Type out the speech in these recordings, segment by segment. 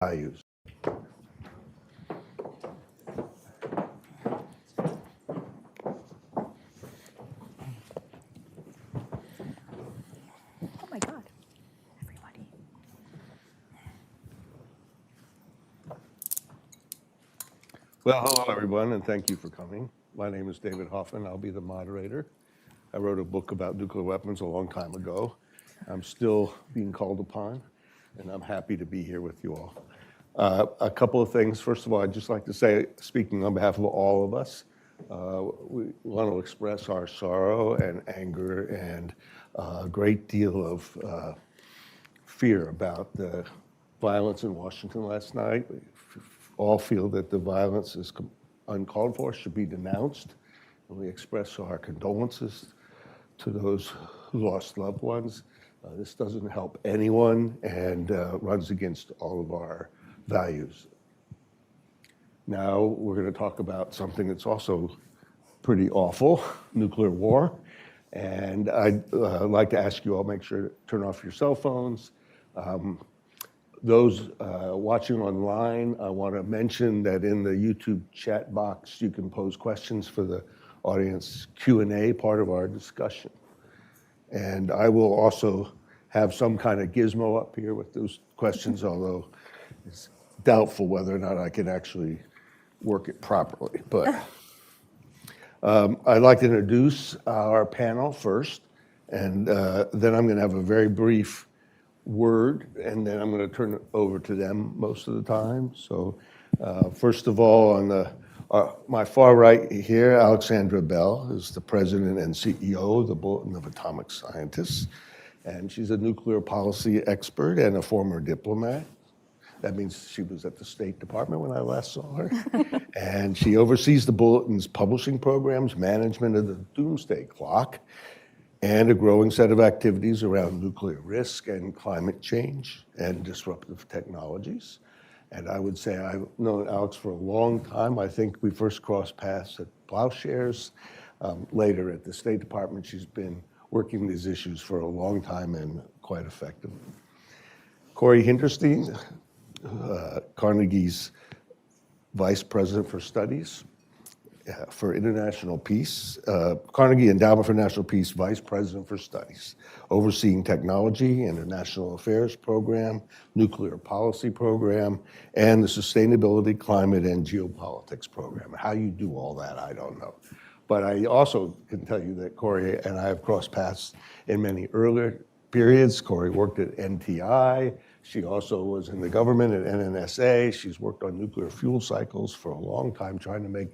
values. Oh my God, everybody. Well, hello everyone, and thank you for coming. My name is David Hoffman. I'll be the moderator. I wrote a book about nuclear weapons a long time ago. I'm still being called upon, and I'm happy to be here with you all. A couple of things. First of all, I'd just like to say, speaking on behalf of all of us, we want to express our sorrow and anger and a great deal of fear about the violence in Washington last night. We all feel that the violence is uncalled for, should be denounced, and we express our condolences to those who lost loved ones. This doesn't help anyone and runs against all of our values. Now we're going to talk about something that's also pretty awful, nuclear war. And I'd like to ask you all, make sure to turn off your cell phones. Those watching online, I want to mention that in the YouTube chat box, you can pose questions for the audience Q&A part of our discussion. And I will also have some kind of gizmo up here with those questions, although it's doubtful whether or not I can actually work it properly. But I'd like to introduce our panel first, and then I'm going to have a very brief word, and then I'm going to turn it over to them most of the time. So first of all, on my far right here, Alexandra Bell is the president and CEO of the Bulletin of Atomic Scientists, and she's a nuclear policy expert and a former diplomat. That means she was at the State Department when I last saw her. And she oversees the Bulletin's publishing programs, management of the doomsday clock, and a growing set of activities around nuclear risk and climate change and disruptive technologies. And I would say I've known Alex for a long time. I think we first crossed paths at Plowshares. Later at the State Department, she's been working these issues for a long time and quite effectively. Corey Hinderstein, Carnegie's Vice President for Studies for International Peace, Carnegie Endowment for National Peace Vice President for Studies, overseeing technology, international affairs program, nuclear policy program, and the sustainability, climate, and geopolitics program. How you do all that, I don't know. But I also can tell you that Corey and I have crossed paths in many earlier periods. Corey worked at NTI. She also was in the government at NNSA. She's worked on nuclear fuel cycles for a long time, trying to make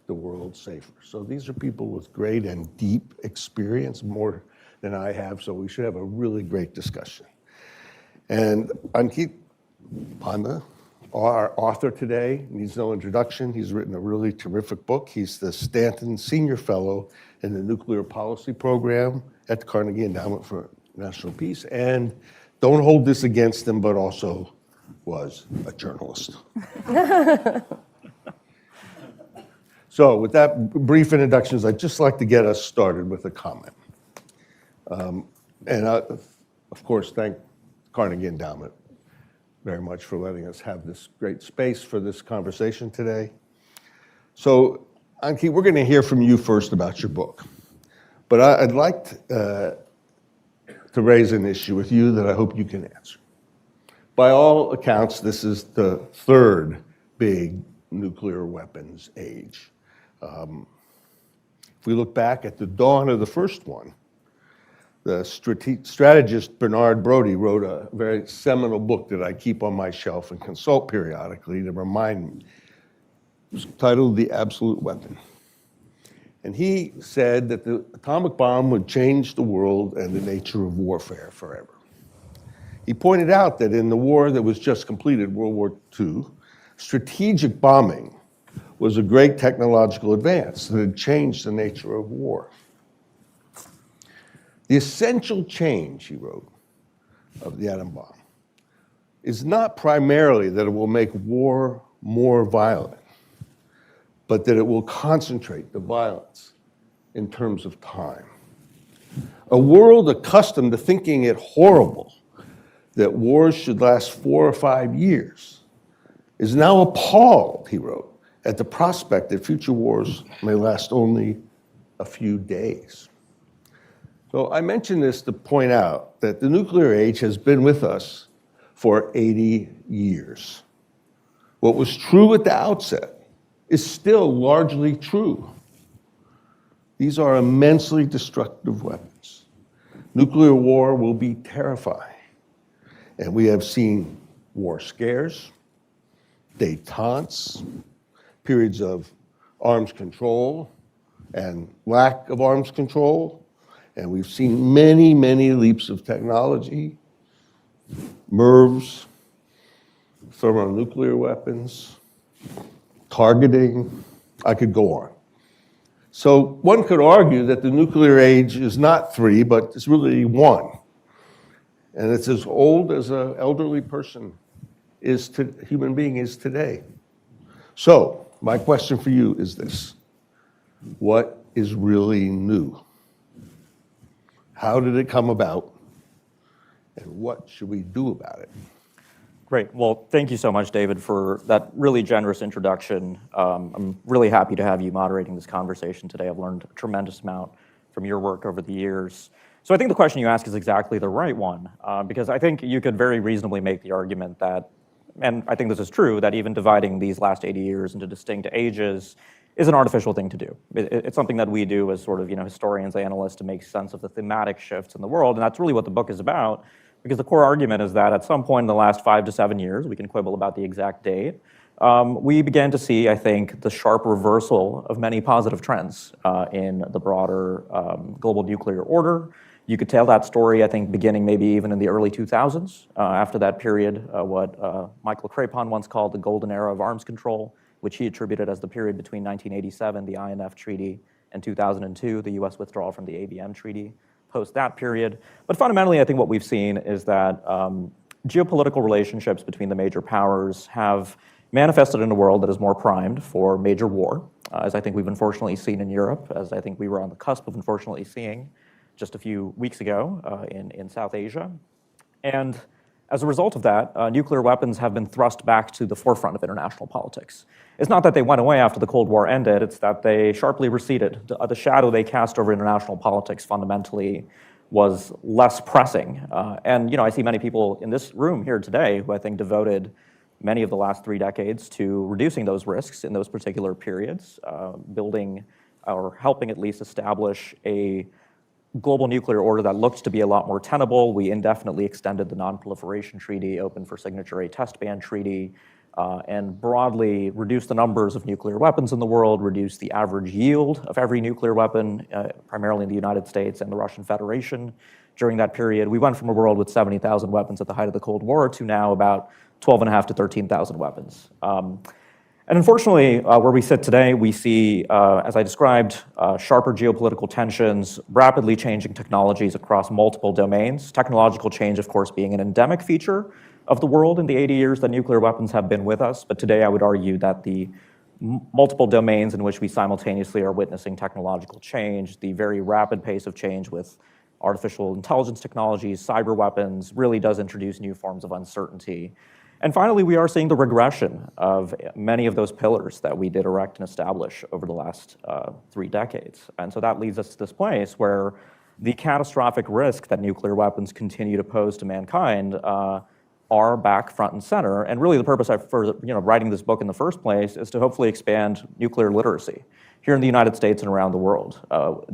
the world safer. So these are people with great and deep experience, more than I have, so we should have a really great discussion. And Ankit Panda, our author today, needs no introduction. He's written a really terrific book. He's the Stanton Senior Fellow in the Nuclear Policy Program at the Carnegie Endowment for National Peace. And don't hold this against him, but also was a journalist. So with that brief introductions, I'd just like to get us started with a comment. And I, of course, thank Carnegie Endowment very much for letting us have this great space for this conversation today. So, Anki, we're going to hear from you first about your book. But I'd like to raise an issue with you that I hope you can answer. By all accounts, this is the third big nuclear weapons age. If we look back at the dawn of the first one, the strategist Bernard Brodie wrote a very seminal book that I keep on my shelf and consult periodically to remind me. It was titled The Absolute Weapon. And he said that the atomic bomb would change the world and the nature of warfare forever. He pointed out that in the war that was just completed, World War II, strategic bombing was a great technological advance that had changed the nature of war. The essential change, he wrote, of the atom bomb is not primarily that it will make war more violent, but that it will concentrate the violence in terms of time. A world accustomed to thinking it horrible that wars should last 4 or 5 years is now appalled, he wrote, at the prospect that future wars may last only a few days. So I mention this to point out that the nuclear age has been with us for 80 years. What was true at the outset is still largely true. These are immensely destructive weapons. Nuclear war will be terrifying. And we have seen war scares, détentes, periods of arms control and lack of arms control. And we've seen many, many leaps of technology, MIRVs, thermonuclear weapons, targeting. I could go on. So one could argue that the nuclear age is not 3, but it's really 1. And it's as old as an elderly person human being is today. So my question for you is this: what is really new? How did it come about? And what should we do about it? Great. Well, thank you so much, David, for that really generous introduction. I'm really happy to have you moderating this conversation today. I've learned a tremendous amount from your work over the years. So I think the question you ask is exactly the right one, because I think you could very reasonably make the argument that, and I think this is true, that even dividing these last 80 years into distinct ages is an artificial thing to do. It's something that we do as sort of, historians, analysts, to make sense of the thematic shifts in the world, and that's really what the book is about, because the core argument is that at some point in the last 5 to 7 years, we can quibble about the exact date, we began to see, I think, the sharp reversal of many positive trends in the broader global nuclear order. You could tell that story, I think, beginning maybe even in the early 2000s. After that period, what Michael Crapon once called the golden era of arms control, which he attributed as the period between 1987, the INF Treaty, and 2002, the US withdrawal from the ABM Treaty, post that period. But fundamentally, I think what we've seen is that geopolitical relationships between the major powers have manifested in a world that is more primed for major war, as I think we've unfortunately seen in Europe, as I think we were on the cusp of unfortunately seeing just a few weeks ago in South Asia. And as a result of that, nuclear weapons have been thrust back to the forefront of international politics. It's not that they went away after the Cold War ended, it's that they sharply receded. The shadow they cast over international politics fundamentally was less pressing. And I see many people in this room here today who I think devoted many of the last 3 decades to reducing those risks in those particular periods, building or helping at least establish a global nuclear order that looked to be a lot more tenable. We indefinitely extended the Non-Proliferation Treaty, opened for signature a test ban treaty, and broadly reduced the numbers of nuclear weapons in the world, reduced the average yield of every nuclear weapon, primarily in the United States and the Russian Federation. During that period, we went from a world with 70,000 weapons at the height of the Cold War to now about 12,500 to 13,000 weapons. And unfortunately, where we sit today, we see, as I described, sharper geopolitical tensions, rapidly changing technologies across multiple domains. Technological change, of course, being an endemic feature of the world in the 80 years that nuclear weapons have been with us. But today, I would argue that the multiple domains in which we simultaneously are witnessing technological change, the very rapid pace of change with artificial intelligence technologies, cyber weapons, really does introduce new forms of uncertainty. And finally, we are seeing the regression of many of those pillars that we did erect and establish over the last 3 decades. And so that leads us to this place where the catastrophic risk that nuclear weapons continue to pose to mankind are back front and center. And really the purpose for writing this book in the first place is to hopefully expand nuclear literacy here in the United States and around the world.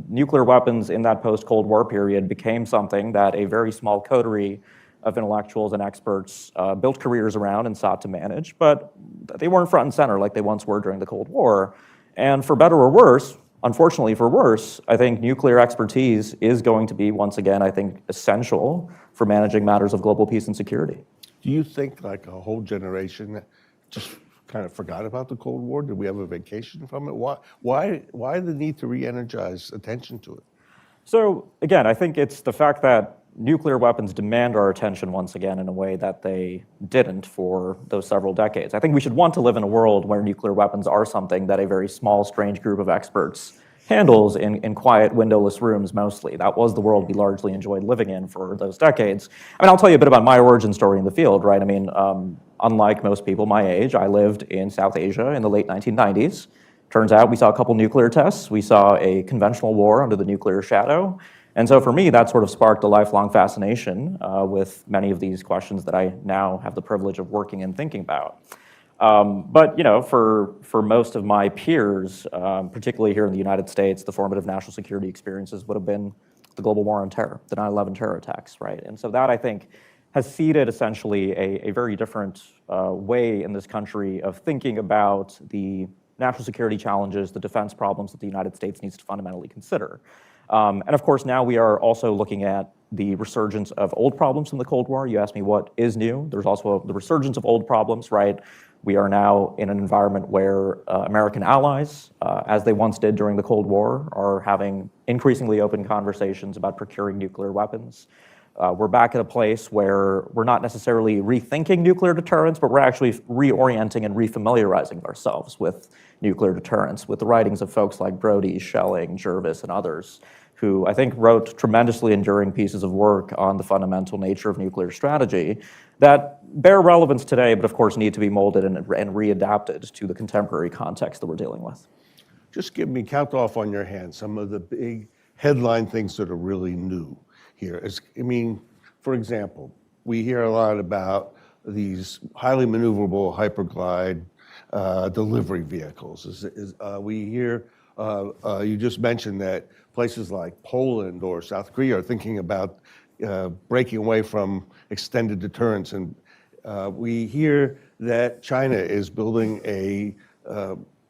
Nuclear weapons in that post-Cold War period became something that a very small coterie of intellectuals and experts built careers around and sought to manage, but they weren't front and center like they once were during the Cold War. And for better or worse, unfortunately for worse, I think nuclear expertise is going to be, once again, I think, essential for managing matters of global peace and security. Do you think like a whole generation just kind of forgot about the Cold War? Did we have a vacation from it? Why the need to re-energize attention to it? So again, I think it's the fact that nuclear weapons demand our attention once again in a way that they didn't for those several decades. I think we should want to live in a world where nuclear weapons are something that a very small, strange group of experts handles in quiet, windowless rooms mostly. That was the world we largely enjoyed living in for those decades. I mean, I'll tell you a bit about my origin story in the field, right? I mean, unlike most people my age, I lived in South Asia in the late 1990s. Turns out we saw a couple nuclear tests. We saw a conventional war under the nuclear shadow. And so for me, that sort of sparked a lifelong fascination with many of these questions that I now have the privilege of working and thinking about. But for most of my peers, particularly here in the United States, the formative national security experiences would have been the global war on terror, the 9/11 terror attacks, right? And so that, I think, has seeded essentially a very different way in this country of thinking about the national security challenges, the defense problems that the United States needs to fundamentally consider. And of course, now we are also looking at the resurgence of old problems from the Cold War. You asked me what is new. There's also the resurgence of old problems, right? We are now in an environment where American allies, as they once did during the Cold War, are having increasingly open conversations about procuring nuclear weapons. We're back at a place where we're not necessarily rethinking nuclear deterrence, but we're actually reorienting and refamiliarizing ourselves with nuclear deterrence, with the writings of folks like Brody, Schelling, Jervis, and others, who I think wrote tremendously enduring pieces of work on the fundamental nature of nuclear strategy that bear relevance today, but of course need to be molded and readapted to the contemporary context that we're dealing with. Just count off on your hand some of the big headline things that are really new here. For example, we hear a lot about these highly maneuverable hyperglide delivery vehicles. We hear, you just mentioned that places like Poland or South Korea are thinking about breaking away from extended deterrence. And we hear that China is building a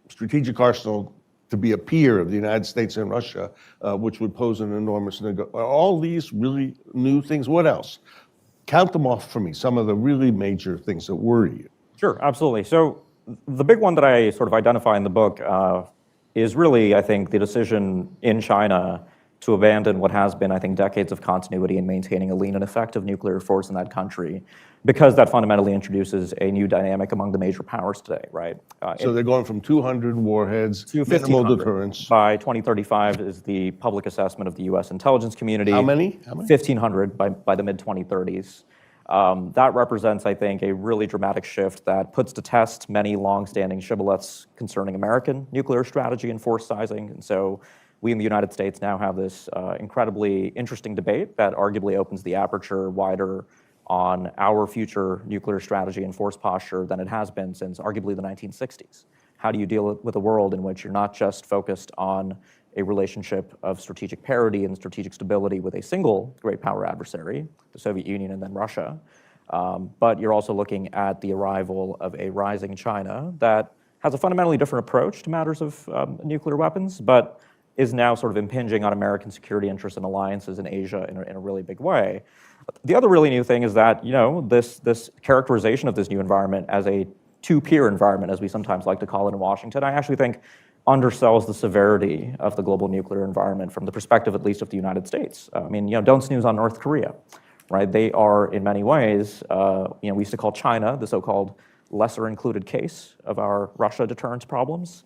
strategic arsenal to be a peer of the United States and Russia, which would pose an enormous all these really new things. What else? Count them off for me, some of the really major things that worry you. Sure, absolutely. So the big one that I sort of identify in the book is really, I think, the decision in China to abandon what has been, I think, decades of continuity in maintaining a lean and effective nuclear force in that country, because that fundamentally introduces a new dynamic among the major powers today, right? So they're going from 200 warheads to minimal 1,500 deterrence. By 2035 is the public assessment of the U.S. intelligence community. How many? 1,500 by the mid-2030s. That represents, I think, a really dramatic shift that puts to test many long-standing shibboleths concerning American nuclear strategy and force sizing. And so we in the United States now have this incredibly interesting debate that arguably opens the aperture wider on our future nuclear strategy and force posture than it has been since arguably the 1960s. How do you deal with a world in which you're not just focused on a relationship of strategic parity and strategic stability with a single great power adversary, the Soviet Union and then Russia, but you're also looking at the arrival of a rising China that has a fundamentally different approach to matters of nuclear weapons, but is now sort of impinging on American security interests and alliances in Asia in a really big way. The other really new thing is that, this characterization of this new environment as a two-peer environment, as we sometimes like to call it in Washington, I actually think undersells the severity of the global nuclear environment from the perspective, at least, of the United States. Don't snooze on North Korea, right? They are, in many ways, we used to call China the so-called lesser included case of our Russia deterrence problems.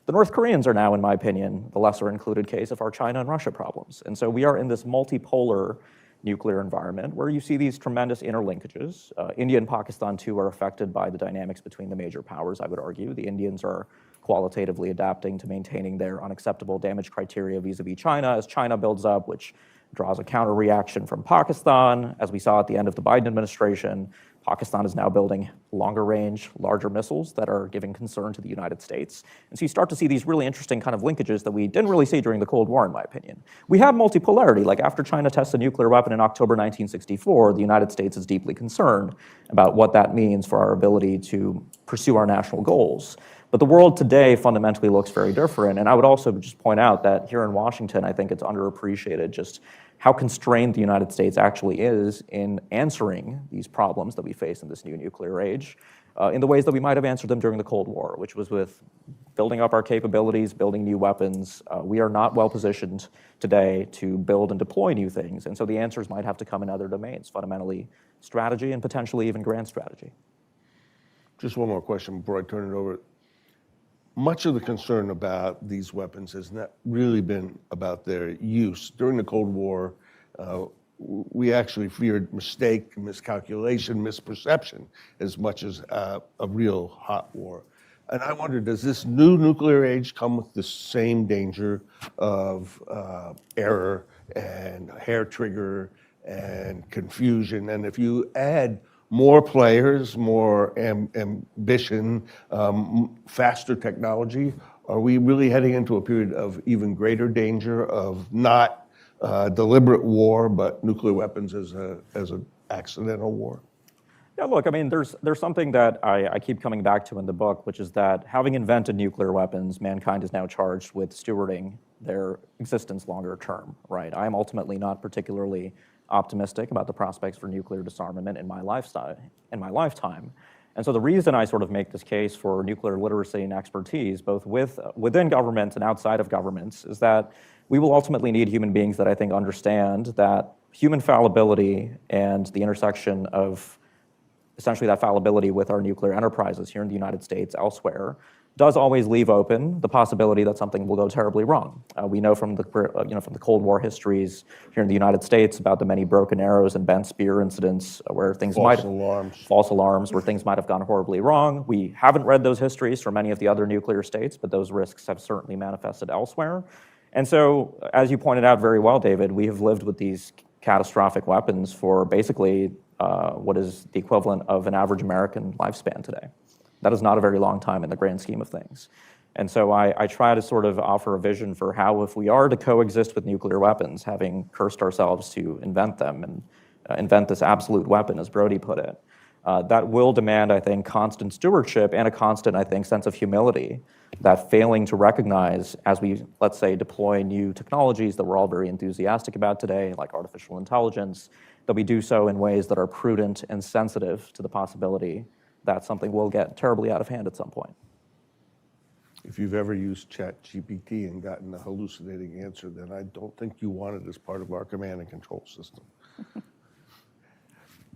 The North Koreans are now, in my opinion, the lesser included case of our China and Russia problems. And so we are in this multipolar nuclear environment where you see these tremendous interlinkages. India and Pakistan, too, are affected by the dynamics between the major powers, I would argue. The Indians are qualitatively adapting to maintaining their unacceptable damage criteria vis-a-vis China as China builds up, which draws a counter reaction from Pakistan. As we saw at the end of the Biden administration, Pakistan is now building longer range, larger missiles that are giving concern to the United States. And so you start to see these really interesting kind of linkages that we didn't really see during the Cold War, in my opinion. We have multipolarity. Like after China tests a nuclear weapon in October 1964, the United States is deeply concerned about what that means for our ability to pursue our national goals. But the world today fundamentally looks very different. And I would also just point out that here in Washington, I think it's underappreciated just how constrained the United States actually is in answering these problems that we face in this new nuclear age in the ways that we might have answered them during the Cold War, which was with building up our capabilities, building new weapons. We are not well positioned today to build and deploy new things. And so the answers might have to come in other domains, fundamentally strategy and potentially even grand strategy. Just one more question before I turn it over. much of the concern about these weapons has not really been about their use. During the Cold War, we actually feared mistake, miscalculation, misperception as much as a real hot war. And I wonder, does this new nuclear age come with the same danger of error and hair trigger and confusion? And if you add more players, more ambition, faster technology, are we really heading into a period of even greater danger of not deliberate war, but nuclear weapons as an accidental war? Yeah, look, I mean, there's something that I keep coming back to in the book, which is that having invented nuclear weapons, mankind is now charged with stewarding their existence longer term, right? I am ultimately not particularly optimistic about the prospects for nuclear disarmament in my lifetime. And so the reason I sort of make this case for nuclear literacy and expertise, both within governments and outside of governments, is that we will ultimately need human beings that I think understand that human fallibility and the intersection of essentially that fallibility with our nuclear enterprises here in the United States, elsewhere, does always leave open the possibility that something will go terribly wrong. We know from the from the Cold War histories here in the United States about the many broken arrows and bent spear incidents where things false alarms where things might have gone horribly wrong. We haven't read those histories from many of the other nuclear states, but those risks have certainly manifested elsewhere. And so, as you pointed out very well, David, we have lived with these catastrophic weapons for basically what is the equivalent of an average American lifespan today. That is not a very long time in the grand scheme of things. And so I try to sort of offer a vision for how, if we are to coexist with nuclear weapons, having cursed ourselves to invent them and invent this absolute weapon, as Brody put it, that will demand, I think, constant stewardship and a constant, I think, sense of humility, that failing to recognize as we, let's say, deploy new technologies that we're all very enthusiastic about today, like artificial intelligence, that we do so in ways that are prudent and sensitive to the possibility that something will get terribly out of hand at some point. If you've ever used ChatGPT and gotten a hallucinating answer, then I don't think you want it as part of our command and control system.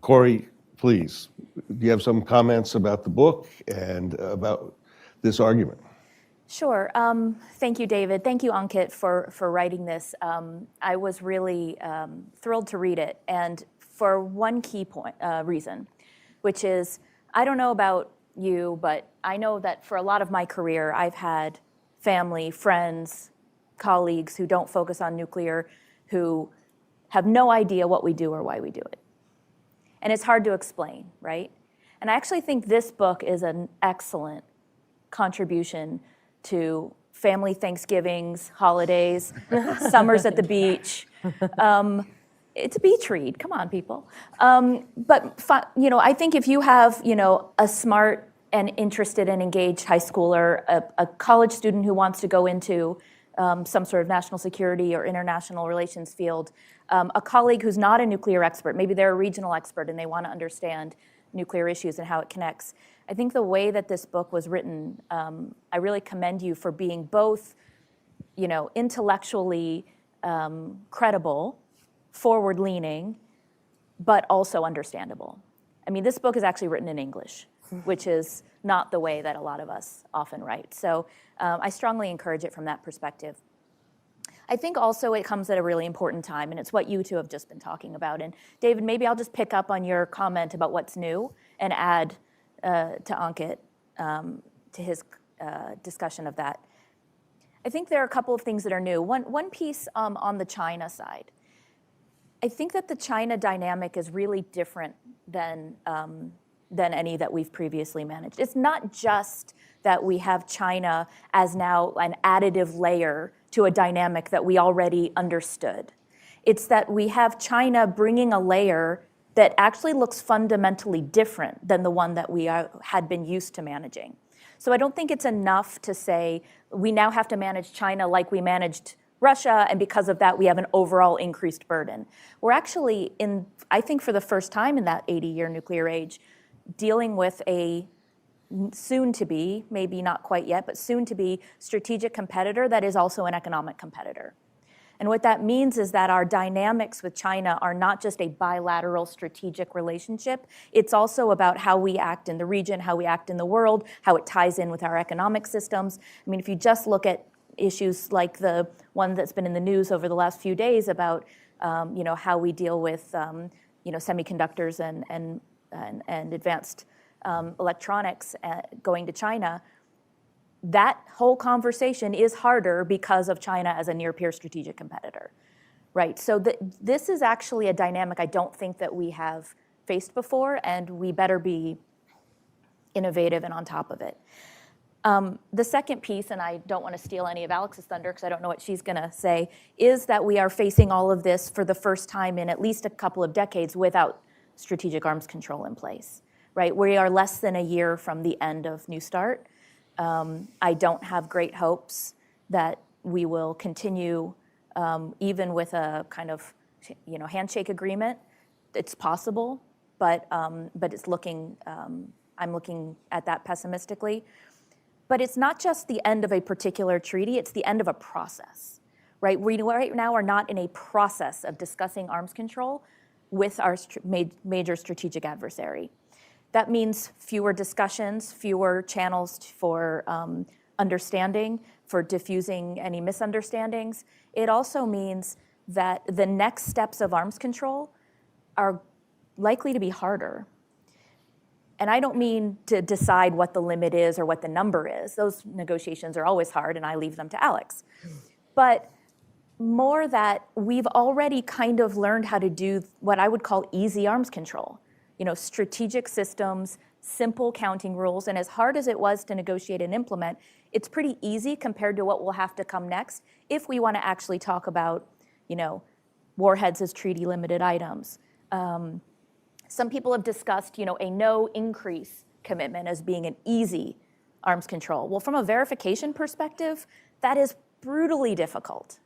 Corey, please, do you have some comments about the book and about this argument? Sure. Thank you, David. Thank you, Ankit, for writing this. I was really thrilled to read it, and for one key reason, which is, I don't know about you, but I know that for a lot of my career, I've had family, friends, colleagues who don't focus on nuclear, who have no idea what we do or why we do it. And it's hard to explain, right? And I actually think this book is an excellent contribution to family Thanksgivings, holidays, summers at the beach. It's a beach read, come on, people. But I think if you have a smart and interested and engaged high schooler, a college student who wants to go into some sort of national security or international relations field, a colleague who's not a nuclear expert, maybe they're a regional expert and they want to understand nuclear issues and how it connects. I think the way that this book was written, I really commend you for being both, intellectually credible, forward-leaning, but also understandable. I mean, this book is actually written in English, which is not the way that a lot of us often write. So I strongly encourage it from that perspective. I think also it comes at a really important time, and it's what you two have just been talking about. And David, maybe I'll just pick up on your comment about what's new and add to Ankit, to his discussion of that. I think there are a couple of things that are new. One piece on the China side. I think that the China dynamic is really different than any that we've previously managed. It's not just that we have China as now an additive layer to a dynamic that we already understood. It's that we have China bringing a layer that actually looks fundamentally different than the one that we had been used to managing. So I don't think it's enough to say we now have to manage China like we managed Russia, and because of that, we have an overall increased burden. We're actually, I think for the first time in that 80-year nuclear age, dealing with a soon-to-be, maybe not quite yet, but soon-to-be strategic competitor that is also an economic competitor. And what that means is that our dynamics with China are not just a bilateral strategic relationship, it's also about how we act in the region, how we act in the world, how it ties in with our economic systems. I mean, if you just look at issues like the one that's been in the news over the last few days about how we deal with semiconductors and advanced electronics going to China, that whole conversation is harder because of China as a near-peer strategic competitor, right? So this is actually a dynamic I don't think that we have faced before, and we better be innovative and on top of it. The second piece, and I don't want to steal any of Alex's thunder because I don't know what she's going to say, is that we are facing all of this for the first time in at least a couple of decades without strategic arms control in place, right? We are less than a year from the end of New START. I don't have great hopes that we will continue even with a kind of handshake agreement. It's possible, but it's looking. I'm looking at that pessimistically. But it's not just the end of a particular treaty, it's the end of a process, right? We right now are not in a process of discussing arms control with our major strategic adversary. That means fewer discussions, fewer channels for understanding, for diffusing any misunderstandings. It also means that the next steps of arms control are likely to be harder. And I don't mean to decide what the limit is or what the number is. Those negotiations are always hard, and I leave them to Alex. But more that we've already kind of learned how to do what I would call easy arms control. Strategic systems, simple counting rules, and as hard as it was to negotiate and implement, it's pretty easy compared to what will have to come next if we want to actually talk about, warheads as treaty-limited items. Some people have discussed, a no increase commitment as being an easy arms control. Well, from a verification perspective, that is brutally difficult.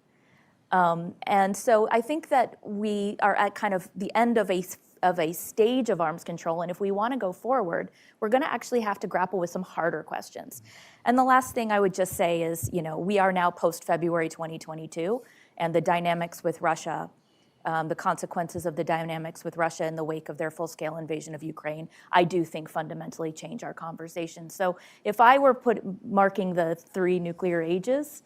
And so I think that we are at kind of the end of a stage of arms control, and if we want to go forward, we're going to actually have to grapple with some harder questions. And the last thing I would just say is, we are now post-February 2022, and the dynamics with Russia, the consequences of the dynamics with Russia in the wake of their full-scale invasion of Ukraine, I do think fundamentally change our conversation. So if I were marking the 3 nuclear ages,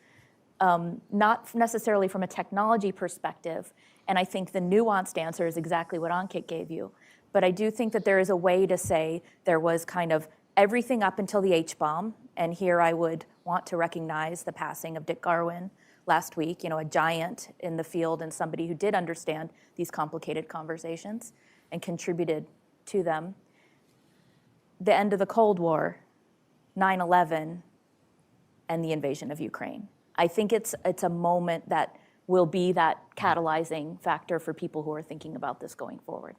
not necessarily from a technology perspective, and I think the nuanced answer is exactly what Ankit gave you, but I do think that there is a way to say there was kind of everything up until the H-bomb, and here I would want to recognize the passing of Dick Garwin last week, a giant in the field and somebody who did understand these complicated conversations and contributed to them. The end of the Cold War, 9/11, and the invasion of Ukraine. I think it's a moment that will be that catalyzing factor for people who are thinking about this going forward.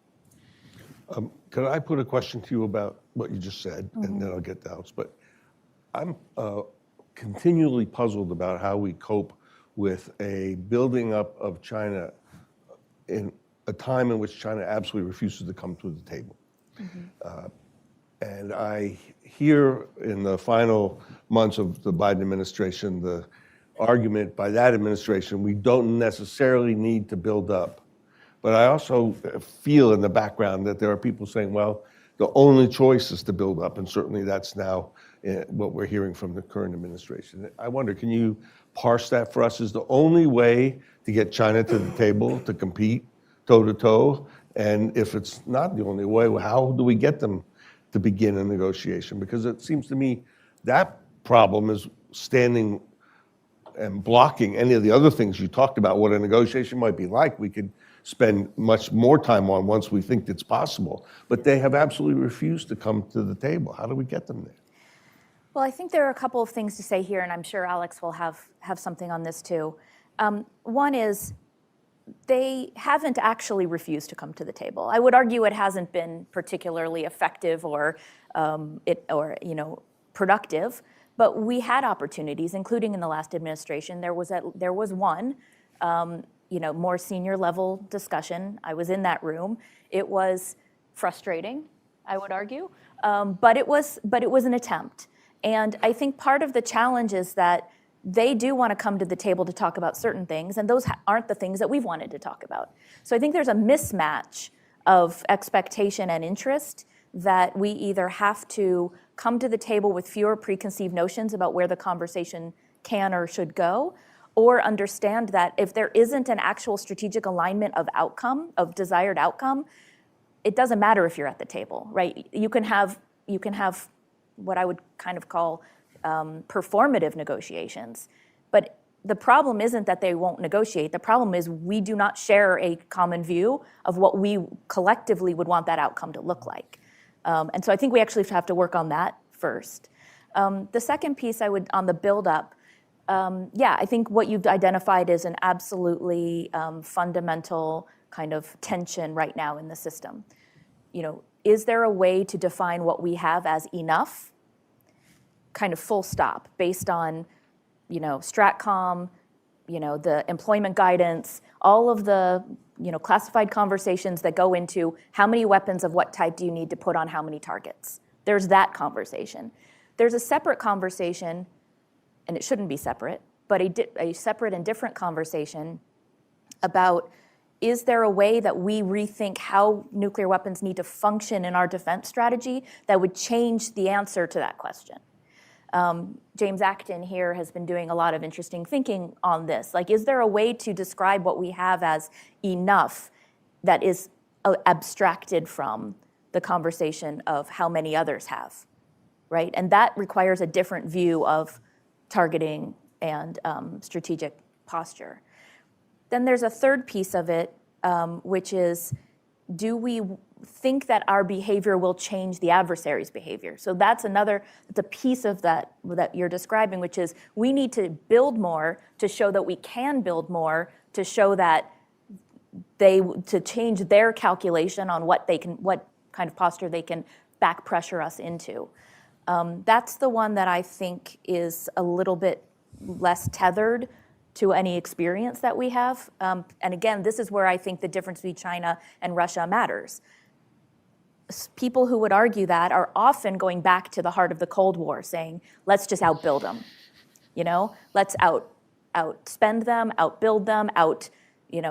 Could I put a question to you about what you just said, and then I'll get to Alex. But I'm continually puzzled about how we cope with a building up of China in a time in which China absolutely refuses to come to the table. And I hear in the final months of the Biden administration, the argument by that administration, we don't necessarily need to build up. But I also feel in the background that there are people saying, well, the only choice is to build up, and certainly that's now what we're hearing from the current administration. I wonder, can you parse that for us? Is the only way to get China to the table to compete toe-to-toe? And if it's not the only way, how do we get them to begin a negotiation? Because it seems to me that problem is standing and blocking any of the other things you talked about, what a negotiation might be like. We could spend much more time on once we think it's possible. But they have absolutely refused to come to the table. How do we get them there? Well, I think there are a couple of things to say here, and I'm sure Alex will have something on this too. One is they haven't actually refused to come to the table. I would argue it hasn't been particularly effective or productive, but we had opportunities, including in the last administration. There was one more senior level discussion. I was in that room. It was frustrating, I would argue, but it was an attempt. And I think part of the challenge is that they do want to come to the table to talk about certain things, and those aren't the things that we've wanted to talk about. So I think there's a mismatch of expectation and interest that we either have to come to the table with fewer preconceived notions about where the conversation can or should go, or understand that if there isn't an actual strategic alignment of outcome, of desired outcome, it doesn't matter if you're at the table, right? You can have what I would kind of call performative negotiations, but the problem isn't that they won't negotiate. The problem is we do not share a common view of what we collectively would want that outcome to look like. And so I think we actually have to work on that first. The second piece I would, on the build-up, I think what you've identified is an absolutely fundamental kind of tension right now in the system. You know, is there a way to define what we have as enough, kind of full stop, based on, you know, Stratcom, you know, the employment guidance, all of the, you know, classified conversations that go into how many weapons of what type do you need to put on how many targets? There's that conversation. There's a separate conversation, and it shouldn't be separate, but a separate and different conversation about, is there a way that we rethink how nuclear weapons need to function in our defense strategy that would change the answer to that question? James Acton here has been doing a lot of interesting thinking on this. Like, is there a way to describe what we have as enough that is abstracted from the conversation of how many others have, right? And that requires a different view of targeting and strategic posture. Then there's a third piece of it, which is, do we think that our behavior will change the adversary's behavior? So that's a piece of that you're describing, which is we need to build more to show that we can build more, to show that to change their calculation on what kind of posture they can back pressure us into. That's the one that I think is a little bit less tethered to any experience that we have. And again, this is where I think the difference between China and Russia matters. People who would argue that are often going back to the heart of the Cold War, saying, let's just outbuild them. You know, let's outspend them, outbuild them,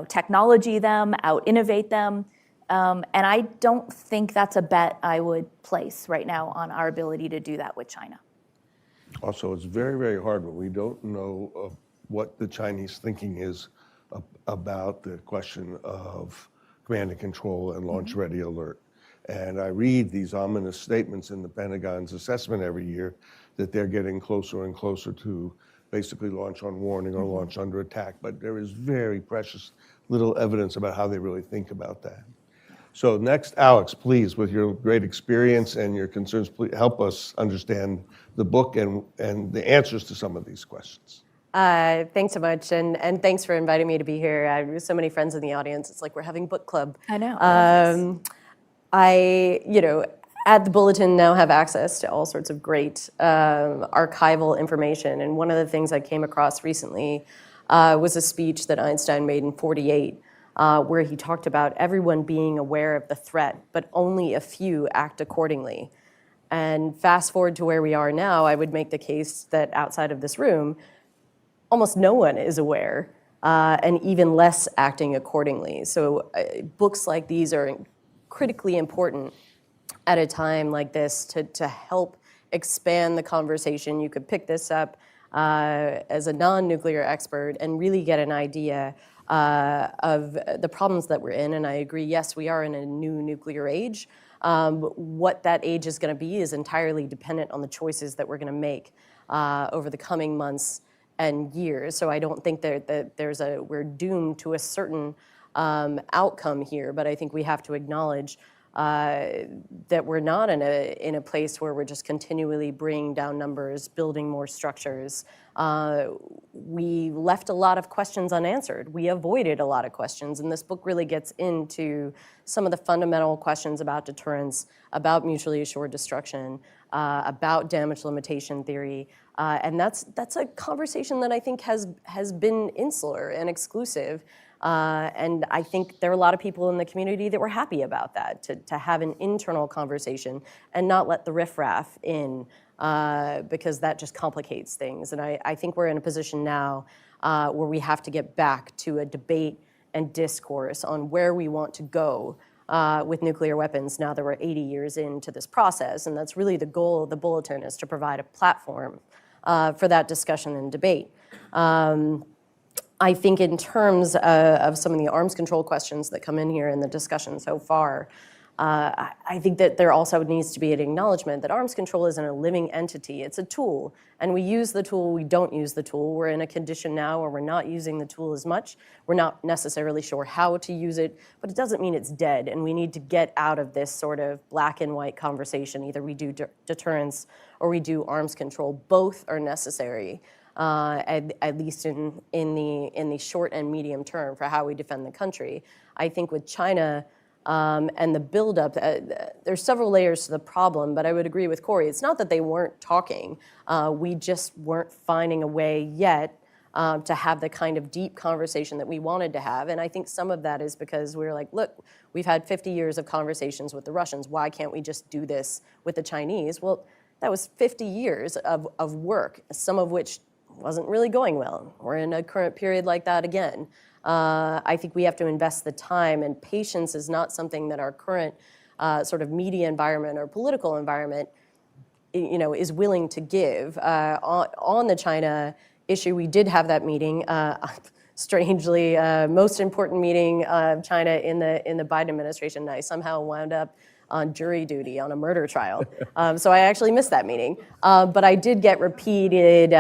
technology them, out-innovate them. And I don't think that's a bet I would place right now on our ability to do that with China. Also, it's very, very hard when we don't know what the Chinese thinking is about the question of command and control and launch-ready alert. And I read these ominous statements in the Pentagon's assessment every year that they're getting closer and closer to basically launch on warning or launch under attack. But there is very precious little evidence about how they really think about that. So next, Alex, please, with your great experience and your concerns, please help us understand the book and the answers to some of these questions. Thanks so much, and thanks for inviting me to be here. I have so many friends in the audience. It's like we're having book club. I know. At the Bulletin now have access to all sorts of great archival information. And one of the things I came across recently was a speech that Einstein made in '48, where he talked about everyone being aware of the threat, but only a few act accordingly. And fast forward to where we are now, I would make the case that outside of this room, almost no one is aware, and even less acting accordingly. So books like these are critically important at a time like this to help expand the conversation. You could pick this up as a non-nuclear expert and really get an idea of the problems that we're in. And I agree, yes, we are in a new nuclear age. What that age is going to be is entirely dependent on the choices that we're going to make over the coming months and years. So I don't think that we're doomed to a certain outcome here, but I think we have to acknowledge that we're not in a place where we're just continually bringing down numbers, building more structures. We left a lot of questions unanswered. We avoided a lot of questions, and this book really gets into some of the fundamental questions about deterrence, about mutually assured destruction, about damage limitation theory, and that's a conversation that I think has been insular and exclusive. And I think there are a lot of people in the community that were happy about that, to have an internal conversation and not let the riffraff in because that just complicates things. And I think we're in a position now where we have to get back to a debate and discourse on where we want to go with nuclear weapons now that we're 80 years into this process. And that's really the goal of the bulletin, is to provide a platform for that discussion and debate. I think in terms of some of the arms control questions that come in here in the discussion so far, I think that there also needs to be an acknowledgement that arms control isn't a living entity. It's a tool, and we use the tool, we don't use the tool. We're in a condition now where we're not using the tool as much. We're not necessarily sure how to use it, but it doesn't mean it's dead, and we need to get out of this sort of black and white conversation. Either we do deterrence or we do arms control. Both are necessary. At least in the short and medium term for how we defend the country. I think with China and the buildup, there's several layers to the problem, but I would agree with Corey. It's not that they weren't talking. We just weren't finding a way yet to have the kind of deep conversation that we wanted to have. And I think some of that is because we were like, look, we've had 50 years of conversations with the Russians. Why can't we just do this with the Chinese? Well, that was 50 years of work, some of which wasn't really going well. We're in a current period like that again. I think we have to invest the time, and patience is not something that our current sort of media environment or political environment, is willing to give. On the China issue, we did have that meeting. Strangely, most important meeting of China in the Biden administration. I somehow wound up on jury duty on a murder trial. So I actually missed that meeting. But I did get repeated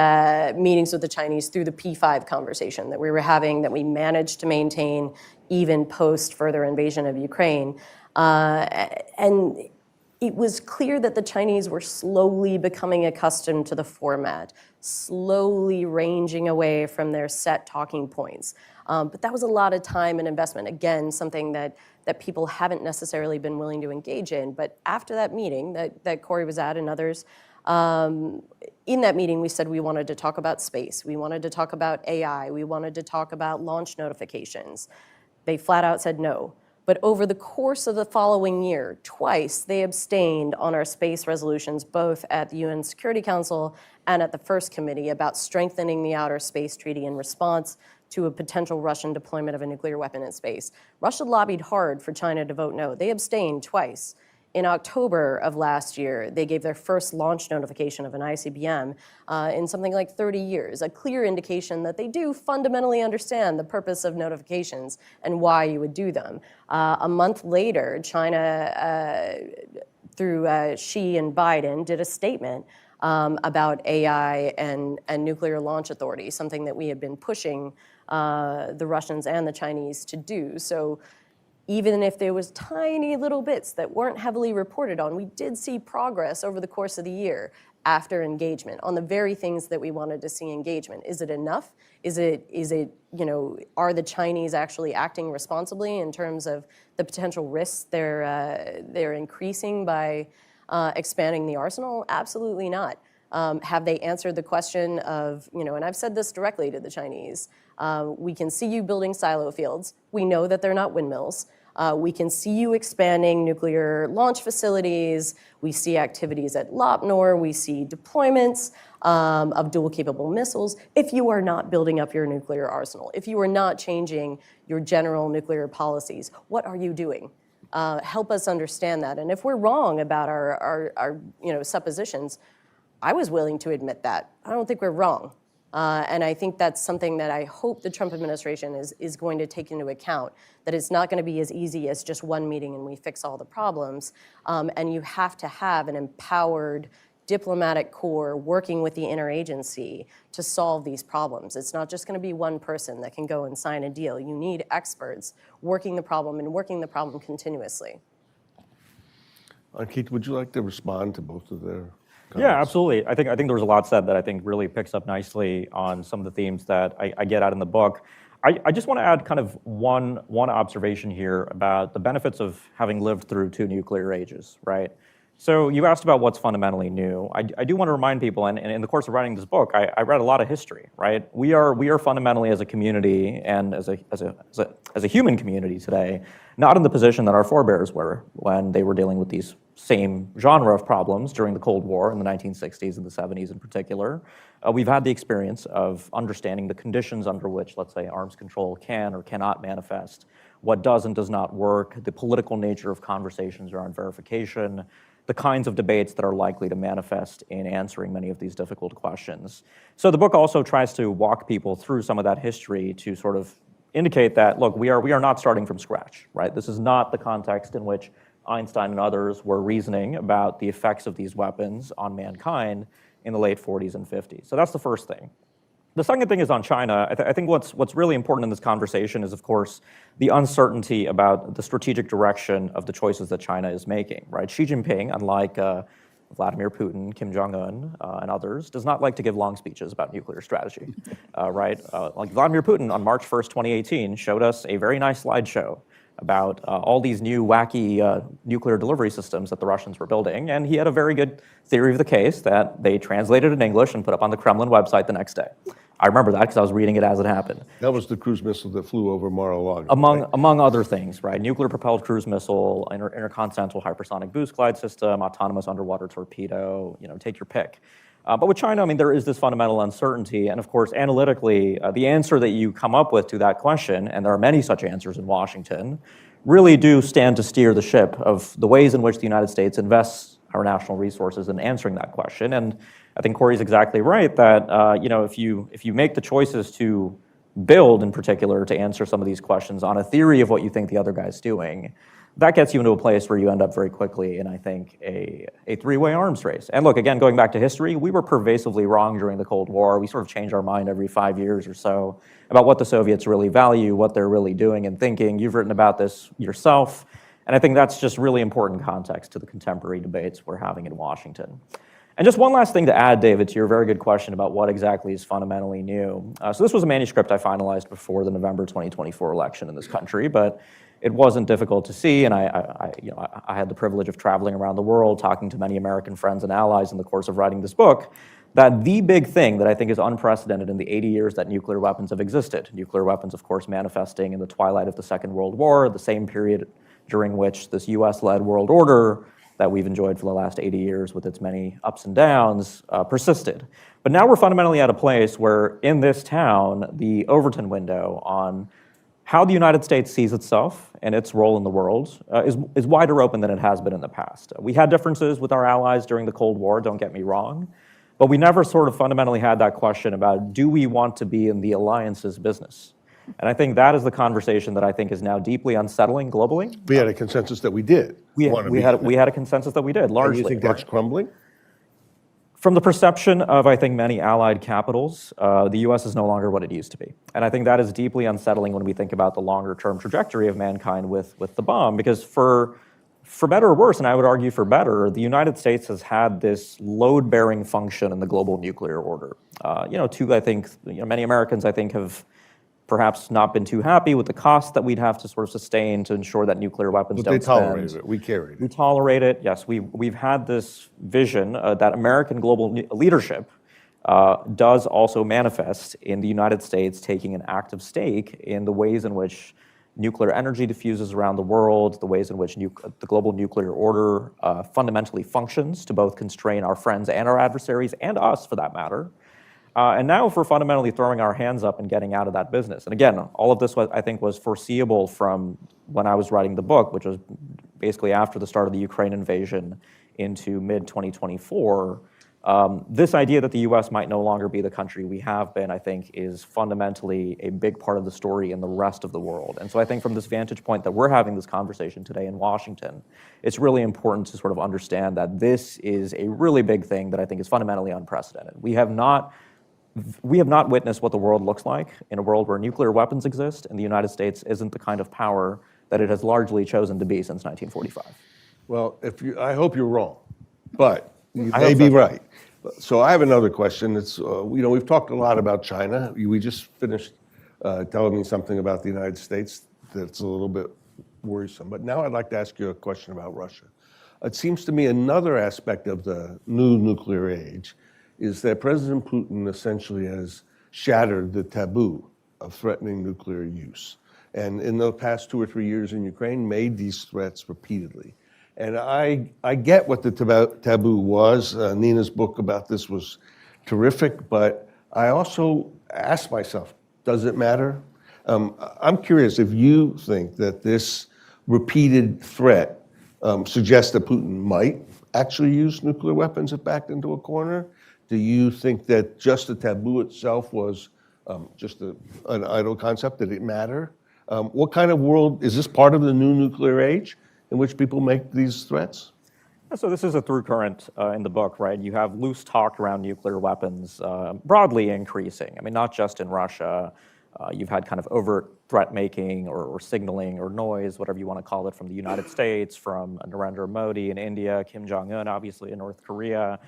meetings with the Chinese through the P5 conversation that we were having, that we managed to maintain even post further invasion of Ukraine. And it was clear that the Chinese were slowly becoming accustomed to the format, slowly ranging away from their set talking points. But that was a lot of time and investment. Again, something that people haven't necessarily been willing to engage in. But after that meeting that Corey was at and others, in that meeting we said we wanted to talk about space. We wanted to talk about AI. We wanted to talk about launch notifications. They flat out said no. But over the course of the following year, twice they abstained on our space resolutions, both at the UN Security Council and at the First Committee, about strengthening the Outer Space Treaty in response to a potential Russian deployment of a nuclear weapon in space. Russia lobbied hard for China to vote no. They abstained twice. In October of last year, they gave their first launch notification of an ICBM in something like 30 years, a clear indication that they do fundamentally understand the purpose of notifications and why you would do them. A month later, China, through Xi and Biden, did a statement about AI and nuclear launch authority, something that we had been pushing the Russians and the Chinese to do. So even if there was tiny little bits that weren't heavily reported on, we did see progress over the course of the year after engagement on the very things that we wanted to see engagement. Is it enough? Is it, are the Chinese actually acting responsibly in terms of the potential risks they're increasing by expanding the arsenal? Absolutely not. Have they answered the question of, and I've said this directly to the Chinese, we can see you building silo fields. We know that they're not windmills. We can see you expanding nuclear launch facilities. We see activities at Lopnor. We see deployments of dual capable missiles. If you are not building up your nuclear arsenal, if you are not changing your general nuclear policies, what are you doing? Help us understand that. And if we're wrong about our suppositions, I was willing to admit that. I don't think we're wrong. And I think that's something that I hope the Trump administration is going to take into account, that it's not going to be as easy as just one meeting and we fix all the problems. And you have to have an empowered diplomatic corps working with the interagency to solve these problems. It's not just going to be one person that can go and sign a deal. You need experts working the problem and working the problem continuously. Keith, would you like to respond to both of their comments? Yeah, absolutely. I think there was a lot said that I think really picks up nicely on some of the themes that I get out in the book. I just want to add kind of one observation here about the benefits of having lived through 2 nuclear ages, right? So you asked about what's fundamentally new. I do want to remind people, and in the course of writing this book, I read a lot of history, right? We are fundamentally, as a community and as a human community today, not in the position that our forebears were when they were dealing with these same genre of problems during the Cold War in the 1960s and the 70s in particular. We've had the experience of understanding the conditions under which, let's say, arms control can or cannot manifest, what does and does not work, the political nature of conversations around verification, the kinds of debates that are likely to manifest in answering many of these difficult questions. So the book also tries to walk people through some of that history to sort of indicate that, look, we are not starting from scratch, right? This is not the context in which Einstein and others were reasoning about the effects of these weapons on mankind in the late 40s and 50s. So that's the first thing. The second thing is on China. I think what's really important in this conversation is, of course, the uncertainty about the strategic direction of the choices that China is making, right? Xi Jinping, unlike Vladimir Putin, Kim Jong-un, and others, does not like to give long speeches about nuclear strategy, right? Like Vladimir Putin on March 1st, 2018, showed us a very nice slideshow about all these new wacky nuclear delivery systems that the Russians were building, and he had a very good theory of the case that they translated in English and put up on the Kremlin website the next day. I remember that because I was reading it as it happened. That was the cruise missile that flew over Mar-a-Lago. Among other things, right? Nuclear-propelled cruise missile, intercontinental hypersonic boost glide system, autonomous underwater torpedo, take your pick. But with China, I mean, there is this fundamental uncertainty. And of course, analytically, the answer that you come up with to that question, and there are many such answers in Washington, really do stand to steer the ship of the ways in which the United States invests our national resources in answering that question. And I think Corey's exactly right that if you make the choices to build, in particular, to answer some of these questions on a theory of what you think the other guy's doing, that gets you into a place where you end up very quickly in, I think, a three-way arms race. And look, again, going back to history, we were pervasively wrong during the Cold War. We sort of change our mind every 5 years or so about what the Soviets really value, what they're really doing and thinking. You've written about this yourself. And I think that's just really important context to the contemporary debates we're having in Washington. And just one last thing to add, David, to your very good question about what exactly is fundamentally new. So this was a manuscript I finalized before the November 2024 election in this country, but it wasn't difficult to see, and I had the privilege of traveling around the world, talking to many American friends and allies in the course of writing this book, that the big thing that I think is unprecedented in the 80 years that nuclear weapons have existed, nuclear weapons, of course, manifesting in the twilight of the Second World War, the same period during which this US-led world order that we've enjoyed for the last 80 years with its many ups and downs persisted. But now we're fundamentally at a place where in this town, the Overton window on how the United States sees itself and its role in the world is wider open than it has been in the past. We had differences with our allies during the Cold War, don't get me wrong, but we never sort of fundamentally had that question about, do we want to be in the alliances business? And I think that is the conversation that I think is now deeply unsettling globally. We had a consensus that we did. We had a consensus that we did, largely. And you think that's crumbling? From the perception of, I think, many allied capitals, the US is no longer what it used to be. And I think that is deeply unsettling when we think about the longer-term trajectory of mankind with the bomb, because for better or worse, and I would argue for better, the United States has had this load-bearing function in the global nuclear order. I think, many Americans, I think, have perhaps not been too happy with the cost that we'd have to sort of sustain to ensure that nuclear weapons don't spend. But they tolerated it. We carried it. We tolerate it. Yes, we've had this vision that American global leadership does also manifest in the United States taking an active stake in the ways in which nuclear energy diffuses around the world, the ways in which the global nuclear order fundamentally functions to both constrain our friends and our adversaries, and us for that matter. And now if we're fundamentally throwing our hands up and getting out of that business. And again, all of this, I think, was foreseeable from when I was writing the book, which was basically after the start of the Ukraine invasion into mid-2024. This idea that the US might no longer be the country we have been, I think, is fundamentally a big part of the story in the rest of the world. And so I think from this vantage point that we're having this conversation today in Washington, it's really important to sort of understand that this is a really big thing that I think is fundamentally unprecedented. We have not witnessed what the world looks like in a world where nuclear weapons exist, and the United States isn't the kind of power that it has largely chosen to be since 1945. Well, I hope you're wrong, but you may be right. So I have another question. It's we've talked a lot about China. We just finished telling me something about the United States that's a little bit worrisome. But now I'd like to ask you a question about Russia. It seems to me another aspect of the new nuclear age is that President Putin essentially has shattered the taboo of threatening nuclear use. And in the past 2 or 3 years in Ukraine, made these threats repeatedly. And I get what the taboo was. Nina's book about this was terrific, but I also asked myself, does it matter? I'm curious if you think that this repeated threat suggests that Putin might actually use nuclear weapons if backed into a corner. Do you think that just the taboo itself was just an idle concept? Did it matter? What kind of world, is this part of the new nuclear age in which people make these threats? So this is a through current in the book, right? You have loose talk around nuclear weapons broadly increasing. I mean, not just in Russia. You've had kind of overt threat making or signaling or noise, whatever you want to call it, from the United States, from Narendra Modi in India, Kim Jong-un, obviously in North Korea.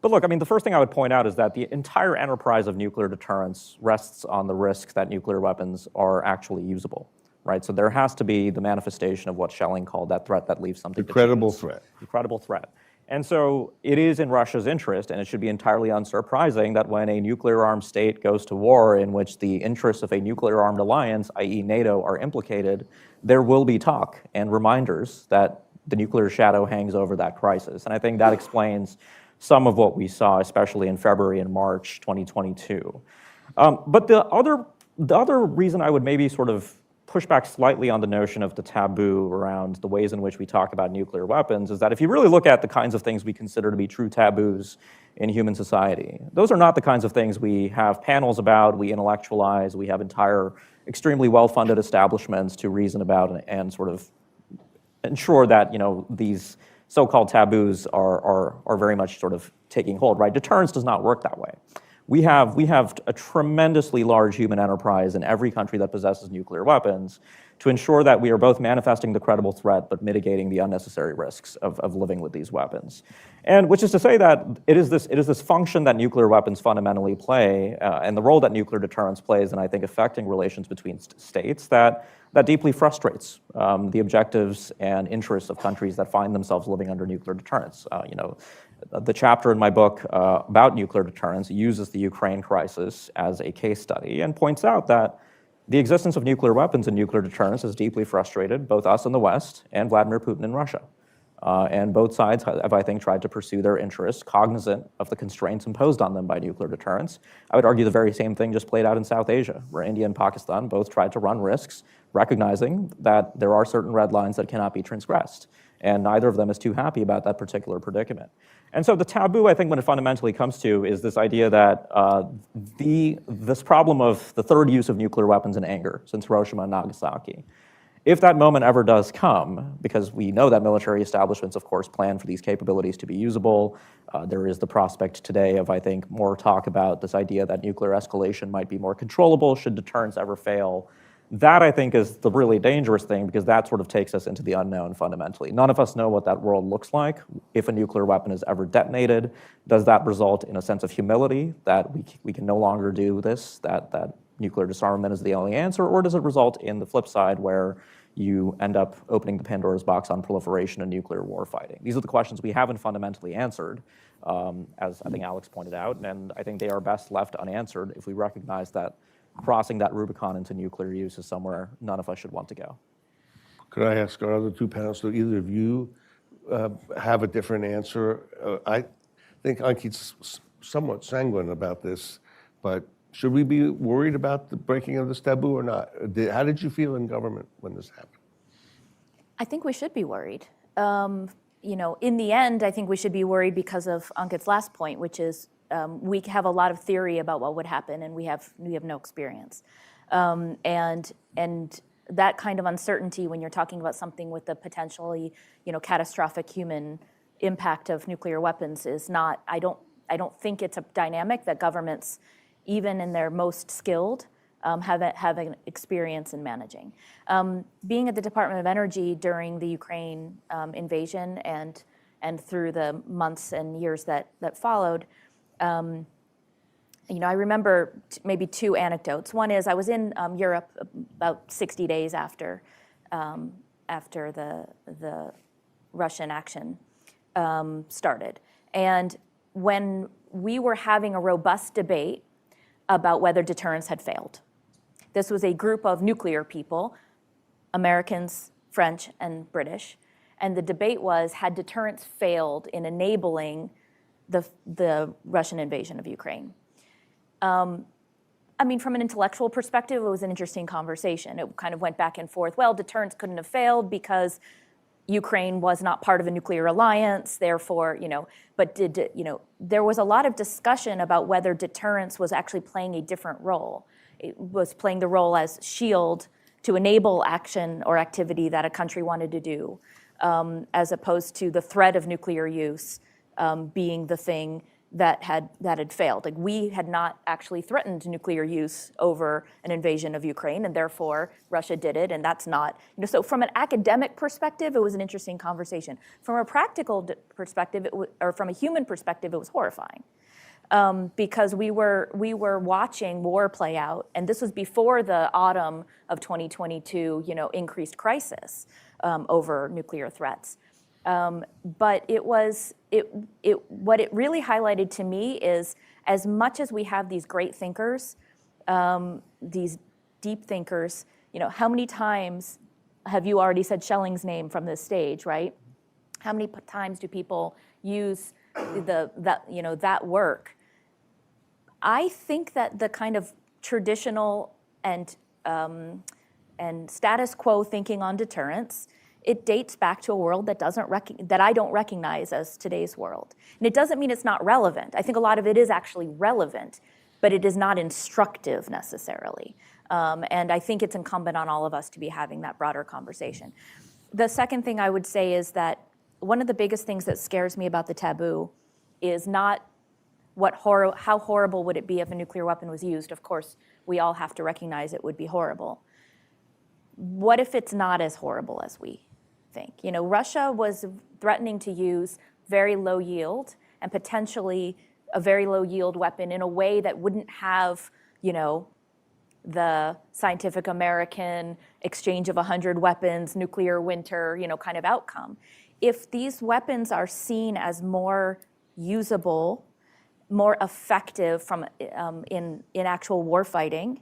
But look, I mean, the first thing I would point out is that the entire enterprise of nuclear deterrence rests on the risk that nuclear weapons are actually usable, right? So there has to be the manifestation of what Schelling called that threat that leaves something to Credible chance. threat. The credible threat. And so it is in Russia's interest, and it should be entirely unsurprising that when a nuclear-armed state goes to war in which the interests of a nuclear-armed alliance, i.e. NATO, are implicated, there will be talk and reminders that the nuclear shadow hangs over that crisis. And I think that explains some of what we saw, especially in February and March 2022. But the other reason I would maybe sort of push back slightly on the notion of the taboo around the ways in which we talk about nuclear weapons is that if you really look at the kinds of things we consider to be true taboos in human society, those are not the kinds of things we have panels about, we intellectualize, we have entire extremely well-funded establishments to reason about and sort of ensure that, you know, these so-called taboos are very much sort of taking hold, right? Deterrence does not work that way. We have a tremendously large human enterprise in every country that possesses nuclear weapons to ensure that we are both manifesting the credible threat but mitigating the unnecessary risks of living with these weapons. And which is to say that it is this function that nuclear weapons fundamentally play and the role that nuclear deterrence plays in, I think, affecting relations between states that deeply frustrates the objectives and interests of countries that find themselves living under nuclear deterrence. You know, the chapter in my book about nuclear deterrence uses the Ukraine crisis as a case study and points out that the existence of nuclear weapons and nuclear deterrence has deeply frustrated both us in the West and Vladimir Putin in Russia. And both sides have, I think, tried to pursue their interests, cognizant of the constraints imposed on them by nuclear deterrence. I would argue the very same thing just played out in South Asia, where India and Pakistan both tried to run risks, recognizing that there are certain red lines that cannot be transgressed. And neither of them is too happy about that particular predicament. And so the taboo, I think, when it fundamentally comes to is this idea that this problem of the third use of nuclear weapons in anger since Hiroshima and Nagasaki, if that moment ever does come, because we know that military establishments, of course, plan for these capabilities to be usable, there is the prospect today of, I think, more talk about this idea that nuclear escalation might be more controllable should deterrence ever fail. That, I think, is the really dangerous thing because that sort of takes us into the unknown fundamentally. None of us know what that world looks like. If a nuclear weapon is ever detonated, does that result in a sense of humility that we can no longer do this, that nuclear disarmament is the only answer, or does it result in the flip side where you end up opening the Pandora's box on proliferation and nuclear war fighting? These are the questions we haven't fundamentally answered, as I think Alex pointed out, and I think they are best left unanswered if we recognize that crossing that Rubicon into nuclear use is somewhere none of us should want to go. Could I ask our other two panelists, do either of you have a different answer? I think Ankit's somewhat sanguine about this, but should we be worried about the breaking of this taboo or not? How did you feel in government when this happened? I think we should be worried. You know, in the end, I think we should be worried because of Ankit's last point, which is we have a lot of theory about what would happen, and we have no experience. And that kind of uncertainty when you're talking about something with the potentially, you know, catastrophic human impact of nuclear weapons is not. I don't think it's a dynamic that governments, even in their most skilled, have an experience in managing. Being at the Department of Energy during the Ukraine invasion and through the months and years that followed, you know, I remember maybe two anecdotes. One is I was in Europe about 60 days after the Russian action started, and when we were having a robust debate about whether deterrence had failed. This was a group of nuclear people, Americans, French, and British, And the debate was, had deterrence failed in enabling the Russian invasion of Ukraine? I mean, from an intellectual perspective, it was an interesting conversation. It kind of went back and forth. Well, deterrence couldn't have failed because Ukraine was not part of a nuclear alliance, therefore, but there was a lot of discussion about whether deterrence was actually playing a different role. It was playing the role as shield to enable action or activity that a country wanted to do, as opposed to the threat of nuclear use being the thing that had failed. Like, we had not actually threatened nuclear use over an invasion of Ukraine, and therefore Russia did it, and that's not, so from an academic perspective, it was an interesting conversation. From a practical perspective, or from a human perspective, it was horrifying. Because we were watching war play out, and this was before the autumn of 2022, increased crisis over nuclear threats. But what it really highlighted to me is, as much as we have these great thinkers, these deep thinkers, how many times have you already said Schelling's name from this stage, right? How many times do people use that work? I think that the kind of traditional and status quo thinking on deterrence, it dates back to a world that I don't recognize as today's world. And it doesn't mean it's not relevant. I think a lot of it is actually relevant, but it is not instructive necessarily. And I think it's incumbent on all of us to be having that broader conversation. The second thing I would say is that one of the biggest things that scares me about the taboo is not how horrible would it be if a nuclear weapon was used. Of course, we all have to recognize it would be horrible. What if it's not as horrible as we think? Russia was threatening to use very low yield and potentially a very low yield weapon in a way that wouldn't have, the Scientific American exchange of 100 weapons, nuclear winter, kind of outcome. If these weapons are seen as more usable, more effective in actual war fighting,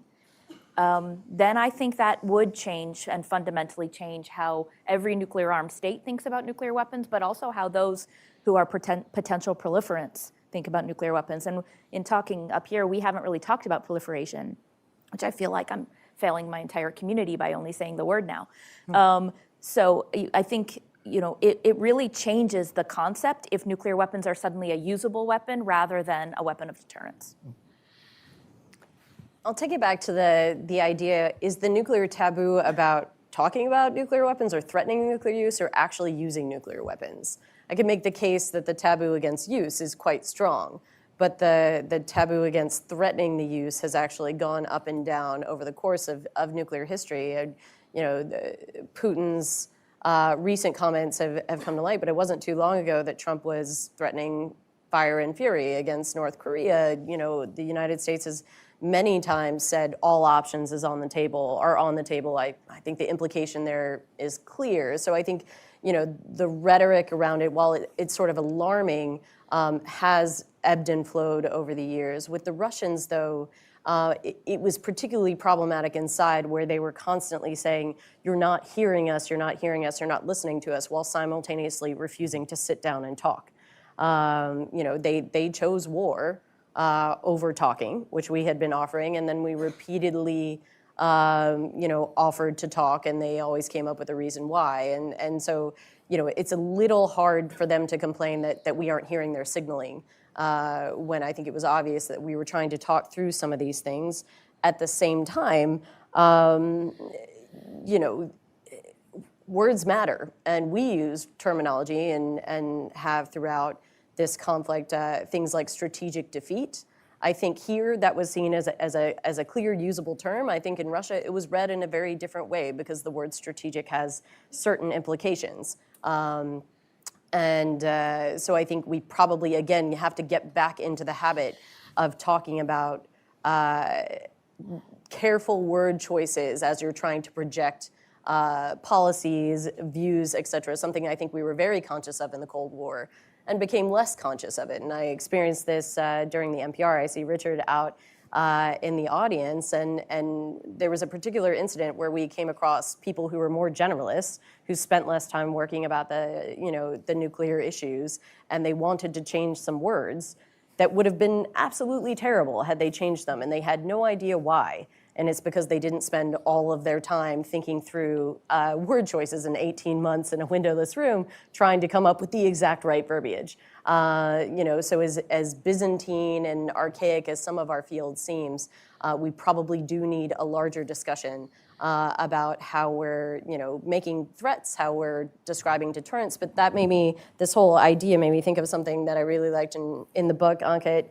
then I think that would change and fundamentally change how every nuclear armed state thinks about nuclear weapons, but also how those who are potential proliferants think about nuclear weapons. And in talking up here, we haven't really talked about proliferation, which I feel like I'm failing my entire community by only saying the word now. So I think it really changes the concept if nuclear weapons are suddenly a usable weapon rather than a weapon of deterrence. I'll take it back to the idea, is the nuclear taboo about talking about nuclear weapons or threatening nuclear use or actually using nuclear weapons? I can make the case that the taboo against use is quite strong, but the taboo against threatening the use has actually gone up and down over the course of nuclear history. Putin's recent comments have come to light, but it wasn't too long ago that Trump was threatening fire and fury against North Korea. The United States has many times said all options are on the table. I think the implication there is clear. So I think, the rhetoric around it, while it's sort of alarming, has ebbed and flowed over the years. With the Russians, though, it was particularly problematic inside, where they were constantly saying, you're not hearing us, you're not hearing us, you're not listening to us, while simultaneously refusing to sit down and talk. They chose war over talking, which we had been offering, and then we repeatedly offered to talk, and they always came up with a reason why. And so, it's a little hard for them to complain that we aren't hearing their signaling, when I think it was obvious that we were trying to talk through some of these things. At the same time, words matter, and we use terminology and have throughout this conflict things like strategic defeat. I think here that was seen as a clear, usable term. I think in Russia it was read in a very different way because the word strategic has certain implications. So I think we probably, again, have to get back into the habit of talking about careful word choices as you're trying to project policies, views, et cetera, something I think we were very conscious of in the Cold War and became less conscious of it. And I experienced this during the NPR. I see Richard out in the audience, and there was a particular incident where we came across people who were more generalists, who spent less time working about the nuclear issues, and they wanted to change some words that would have been absolutely terrible had they changed them, and they had no idea why. And it's because they didn't spend all of their time thinking through word choices in 18 months in a windowless room, trying to come up with the exact right verbiage. So as Byzantine and archaic as some of our field seems, we probably do need a larger discussion about how we're making threats, how we're describing deterrence. But that made me, this whole idea made me think of something that I really liked in the book, Ankit.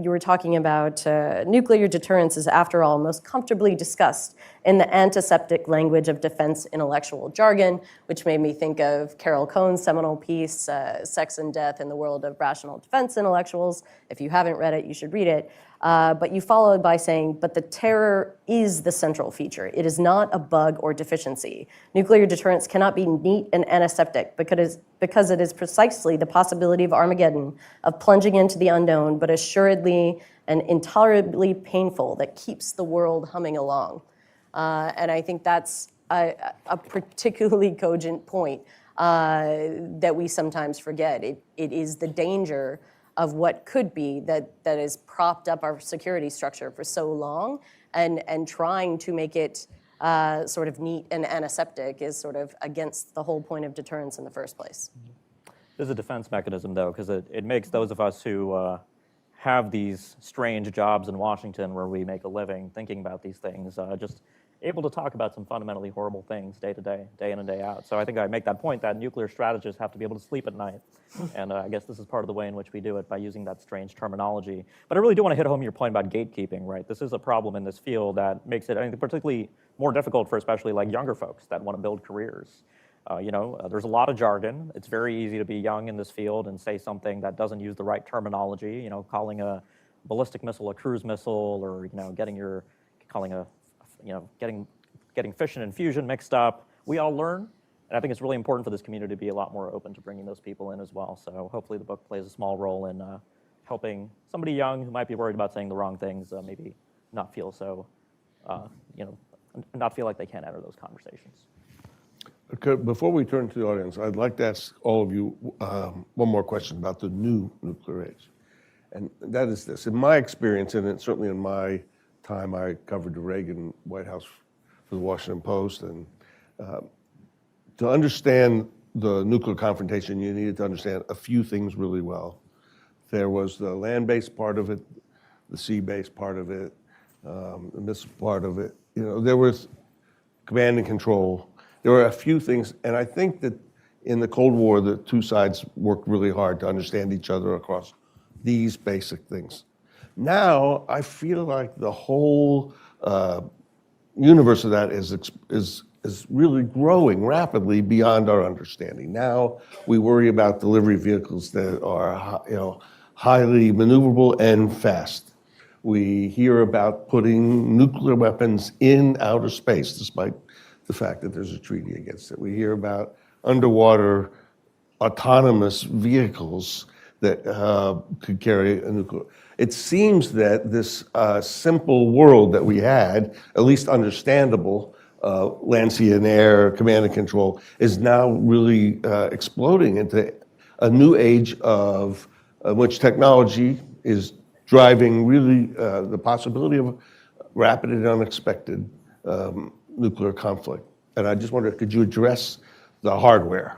You were talking about nuclear deterrence is, after all, most comfortably discussed in the antiseptic language of defense intellectual jargon, which made me think of Carol Cohn's seminal piece, Sex and Death in the World of Rational Defense Intellectuals. If you haven't read it, you should read it. But you followed by saying, but the terror is the central feature. It is not a bug or deficiency. Nuclear deterrence cannot be neat and antiseptic because it is precisely the possibility of Armageddon, of plunging into the unknown, but assuredly and intolerably painful that keeps the world humming along. And I think that's a particularly cogent point that we sometimes forget. It is the danger of what could be that has propped up our security structure for so long, and trying to make it sort of neat and antiseptic is sort of against the whole point of deterrence in the first place. This is a defense mechanism, though, because it makes those of us who have these strange jobs in Washington where we make a living thinking about these things, just able to talk about some fundamentally horrible things day to day, day in and day out. So I think I make that point that nuclear strategists have to be able to sleep at night. And I guess this is part of the way in which we do it, by using that strange terminology. But I really do want to hit home your point about gatekeeping, right? This is a problem in this field that makes it, I think, particularly more difficult for especially like younger folks that want to build careers. There's a lot of jargon. It's very easy to be young in this field and say something that doesn't use the right terminology, calling a ballistic missile a cruise missile, or, getting fission and fusion mixed up. We all learn, and I think it's really important for this community to be a lot more open to bringing those people in as well. So hopefully the book plays a small role in helping somebody young who might be worried about saying the wrong things maybe not feel so, not feel like they can't enter those conversations. Okay, before we turn to the audience, I'd like to ask all of you one more question about the new nuclear age. And that is this. In my experience, and certainly in my time, I covered the Reagan White House for the Washington Post, and to understand the nuclear confrontation, you needed to understand a few things really well. There was the land-based part of it, the sea-based part of it, the missile part of it. There was command and control. There were a few things, and I think that in the Cold War, the two sides worked really hard to understand each other across these basic things. Now, I feel like the whole universe of that is really growing rapidly beyond our understanding. Now, we worry about delivery vehicles that are highly maneuverable and fast. We hear about putting nuclear weapons in outer space, despite the fact that there's a treaty against it. We hear about underwater autonomous vehicles that could carry a nuclear. It seems that this simple world that we had, at least understandable, land, sea, and air, command and control, is now really exploding into a new age of which technology is driving really the possibility of rapid and unexpected nuclear conflict. And I just wonder, could you address the hardware?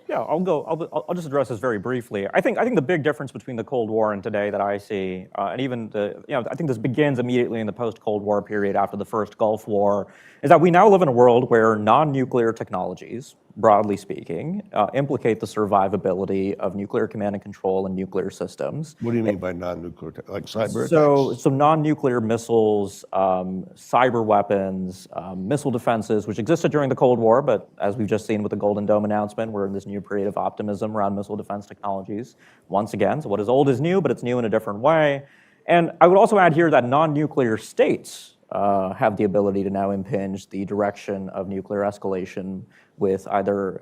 Yeah, I'll just address this very briefly. I think the big difference between the Cold War and today that I see, and even I think this begins immediately in the post-Cold War period after the first Gulf War, is that we now live in a world where non-nuclear technologies, broadly speaking, implicate the survivability of nuclear command and control and nuclear systems. What do you mean by non-nuclear, like cyber attacks? So non-nuclear missiles, cyber weapons, missile defenses, which existed during the Cold War, but as we've just seen with the Golden Dome announcement, we're in this new period of optimism around missile defense technologies. Once again, so what is old is new, but it's new in a different way. And I would also add here that non-nuclear states have the ability to now impinge the direction of nuclear escalation with either,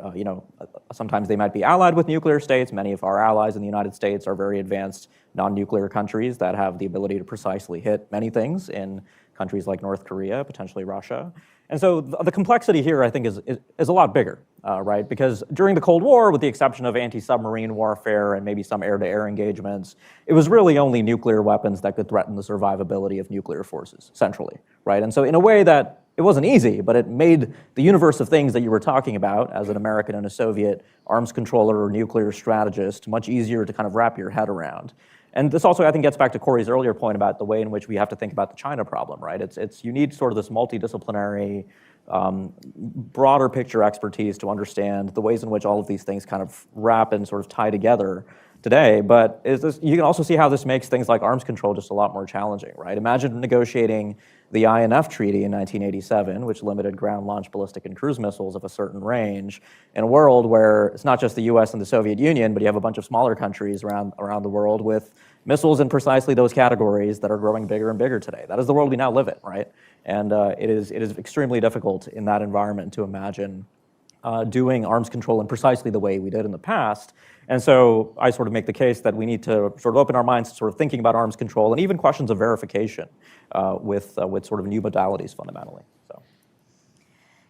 sometimes they might be allied with nuclear states. Many of our allies in the United States are very advanced non-nuclear countries that have the ability to precisely hit many things in countries like North Korea, potentially Russia. And so the complexity here, I think, is a lot bigger, right? Because during the Cold War, with the exception of anti-submarine warfare and maybe some air-to-air engagements, it was really only nuclear weapons that could threaten the survivability of nuclear forces centrally, right? And so in a way that it wasn't easy, but it made the universe of things that you were talking about as an American and a Soviet arms controller or nuclear strategist much easier to kind of wrap your head around. And this also, I think, gets back to Corey's earlier point about the way in which we have to think about the China problem, right? You need sort of this multidisciplinary, broader picture expertise to understand the ways in which all of these things kind of wrap and sort of tie together today. But you can also see how this makes things like arms control just a lot more challenging, right? Imagine negotiating the INF Treaty in 1987, which limited ground-launched ballistic and cruise missiles of a certain range, in a world where it's not just the US and the Soviet Union, but you have a bunch of smaller countries around the world with missiles in precisely those categories that are growing bigger and bigger today. That is the world we now live in, right? And it is extremely difficult in that environment to imagine doing arms control in precisely the way we did in the past. And so I sort of make the case that we need to sort of open our minds to sort of thinking about arms control and even questions of verification with sort of new modalities fundamentally. So.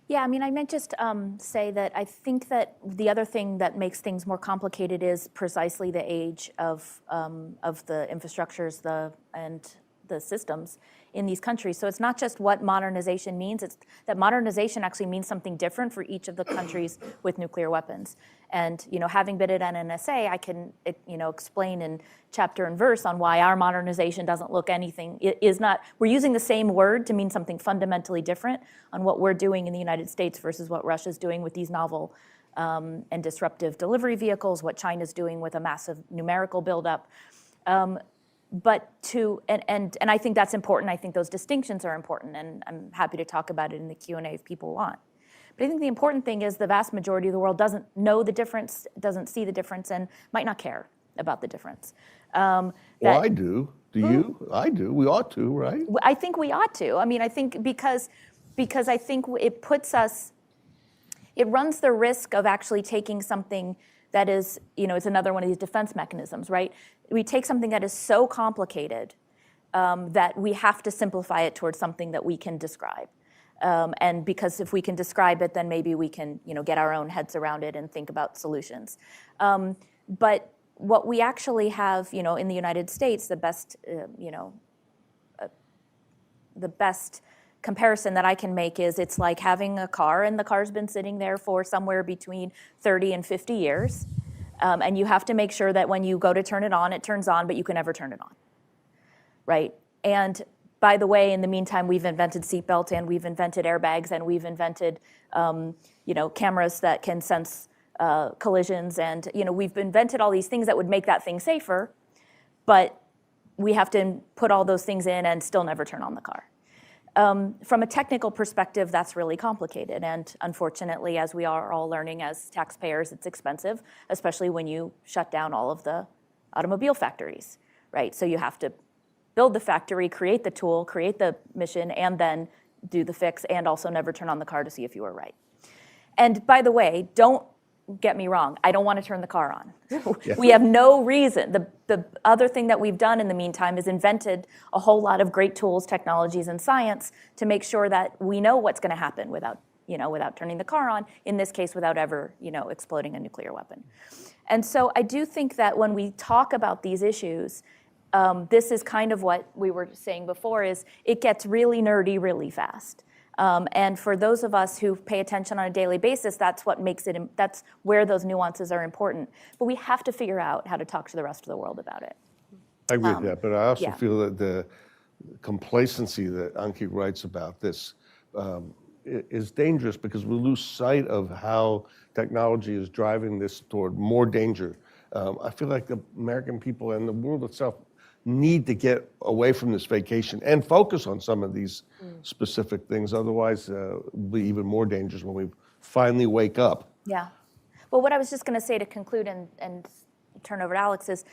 Yeah, I mean, I might just say that I think that the other thing that makes things more complicated is precisely the age of the infrastructures and the systems in these countries. So it's not just what modernization means, it's that modernization actually means something different for each of the countries with nuclear weapons. And having been at NNSA, I can explain in chapter and verse on why our modernization doesn't look anything, it is not, we're using the same word to mean something fundamentally different on what we're doing in the United States versus what Russia's doing with these novel and disruptive delivery vehicles, what China's doing with a massive numerical buildup. But and I think that's important. I think those distinctions are important, and I'm happy to talk about it in the Q&A if people want. But I think the important thing is the vast majority of the world doesn't know the difference, doesn't see the difference, and might not care about the difference. Well, I do. Do you? I do. We ought to, right? I think we ought to. I mean, I think because I think it puts us, it runs the risk of actually taking something that is, it's another one of these defense mechanisms, right? We take something that is so complicated that we have to simplify it towards something that we can describe. And because if we can describe it, then maybe we can, get our own heads around it and think about solutions. But what we actually have, in the United States, the best comparison that I can make is it's like having a car, and the car's been sitting there for somewhere between 30 and 50 years. And you have to make sure that when you go to turn it on, it turns on, but you can never turn it on, right? And by the way, in the meantime, we've invented seatbelts, and we've invented airbags, and we've invented, cameras that can sense collisions, and we've invented all these things that would make that thing safer, but we have to put all those things in and still never turn on the car. From a technical perspective, that's really complicated, and unfortunately, as we are all learning as taxpayers, it's expensive, especially when you shut down all of the automobile factories, right? So you have to build the factory, create the tool, create the mission, and then do the fix, and also never turn on the car to see if you were right. And by the way, don't get me wrong, I don't want to turn the car on. Yeah. We have no reason. The other thing that we've done in the meantime is invented a whole lot of great tools, technologies, and science to make sure that we know what's going to happen without turning the car on, in this case, without ever, exploding a nuclear weapon. And so I do think that when we talk about these issues, this is kind of what we were saying before, is it gets really nerdy really fast. And for those of us who pay attention on a daily basis, that's what makes it, that's where those nuances are important. But we have to figure out how to talk to the rest of the world about it. I agree with that, but I also feel that the complacency that Anki writes about this is dangerous, because we lose sight of how technology is driving this toward more danger. I feel like the American people and the world itself need to get away from this vacation and focus on some of these specific things. Otherwise, it'll be even more dangerous when we finally wake up. Yeah. Well, what I was just going to say to conclude and turn over to Alex is,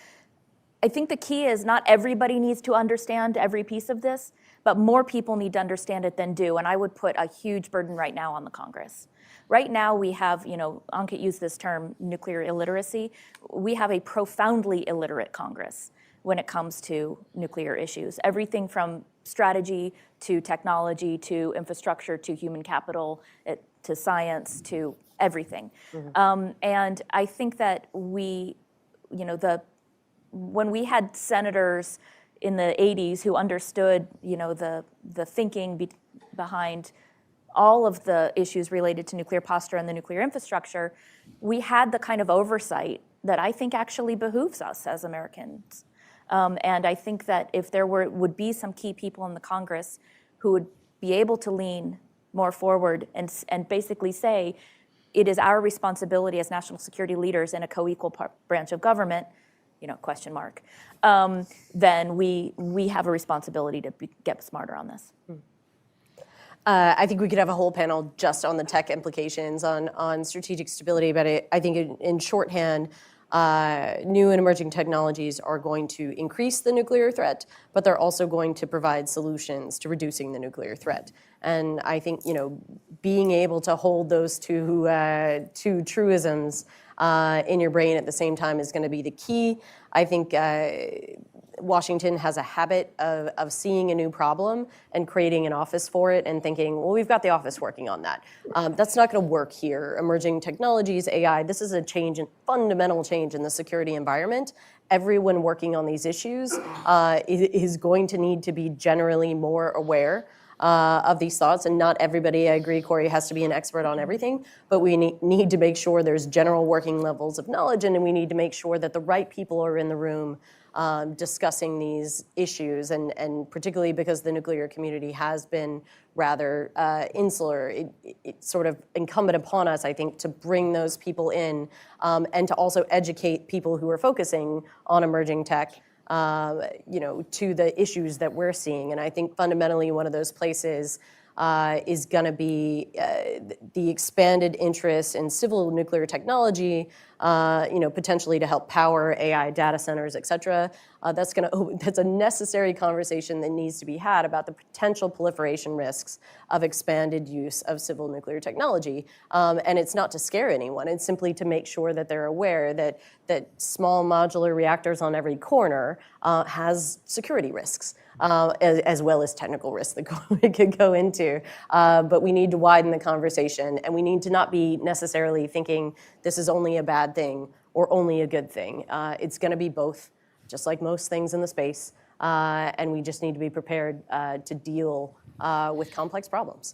I think the key is not everybody needs to understand every piece of this, but more people need to understand it than do. And I would put a huge burden right now on the Congress. Right now we have, Ankit used this term, nuclear illiteracy. We have a profoundly illiterate Congress when it comes to nuclear issues. Everything from strategy to technology to infrastructure to human capital to science to everything. And I think that when we had senators in the 80s who understood, the thinking behind all of the issues related to nuclear posture and the nuclear infrastructure, we had the kind of oversight that I think actually behooves us as Americans. And I think that if there would be some key people in the Congress who would be able to lean more forward and basically say, it is our responsibility as national security leaders in a co-equal branch of government, question mark, then we have a responsibility to get smarter on this. I think we could have a whole panel just on the tech implications on strategic stability, but I think in shorthand, new and emerging technologies are going to increase the nuclear threat, but they're also going to provide solutions to reducing the nuclear threat. And I think being able to hold those two truisms in your brain at the same time is going to be the key. I think Washington has a habit of seeing a new problem and creating an office for it and thinking, well, we've got the office working on that. That's not going to work here. Emerging technologies, AI, this is a fundamental change in the security environment. Everyone working on these issues is going to need to be generally more aware of these thoughts, and not everybody, I agree, Corey, has to be an expert on everything, but we need to make sure there's general working levels of knowledge, and we need to make sure that the right people are in the room discussing these issues, and particularly because the nuclear community has been rather insular, it's sort of incumbent upon us, I think, to bring those people in and to also educate people who are focusing on emerging tech to the issues that we're seeing. And I think fundamentally one of those places is going to be the expanded interest in civil nuclear technology, potentially to help power AI data centers, et cetera. That's a necessary conversation that needs to be had about the potential proliferation risks of expanded use of civil nuclear technology. And it's not to scare anyone. It's simply to make sure that they're aware that small modular reactors on every corner has security risks. As well as technical risks that we could go into. But we need to widen the conversation, and we need to not be necessarily thinking this is only a bad thing or only a good thing. It's going to be both, just like most things in the space, and we just need to be prepared to deal with complex problems.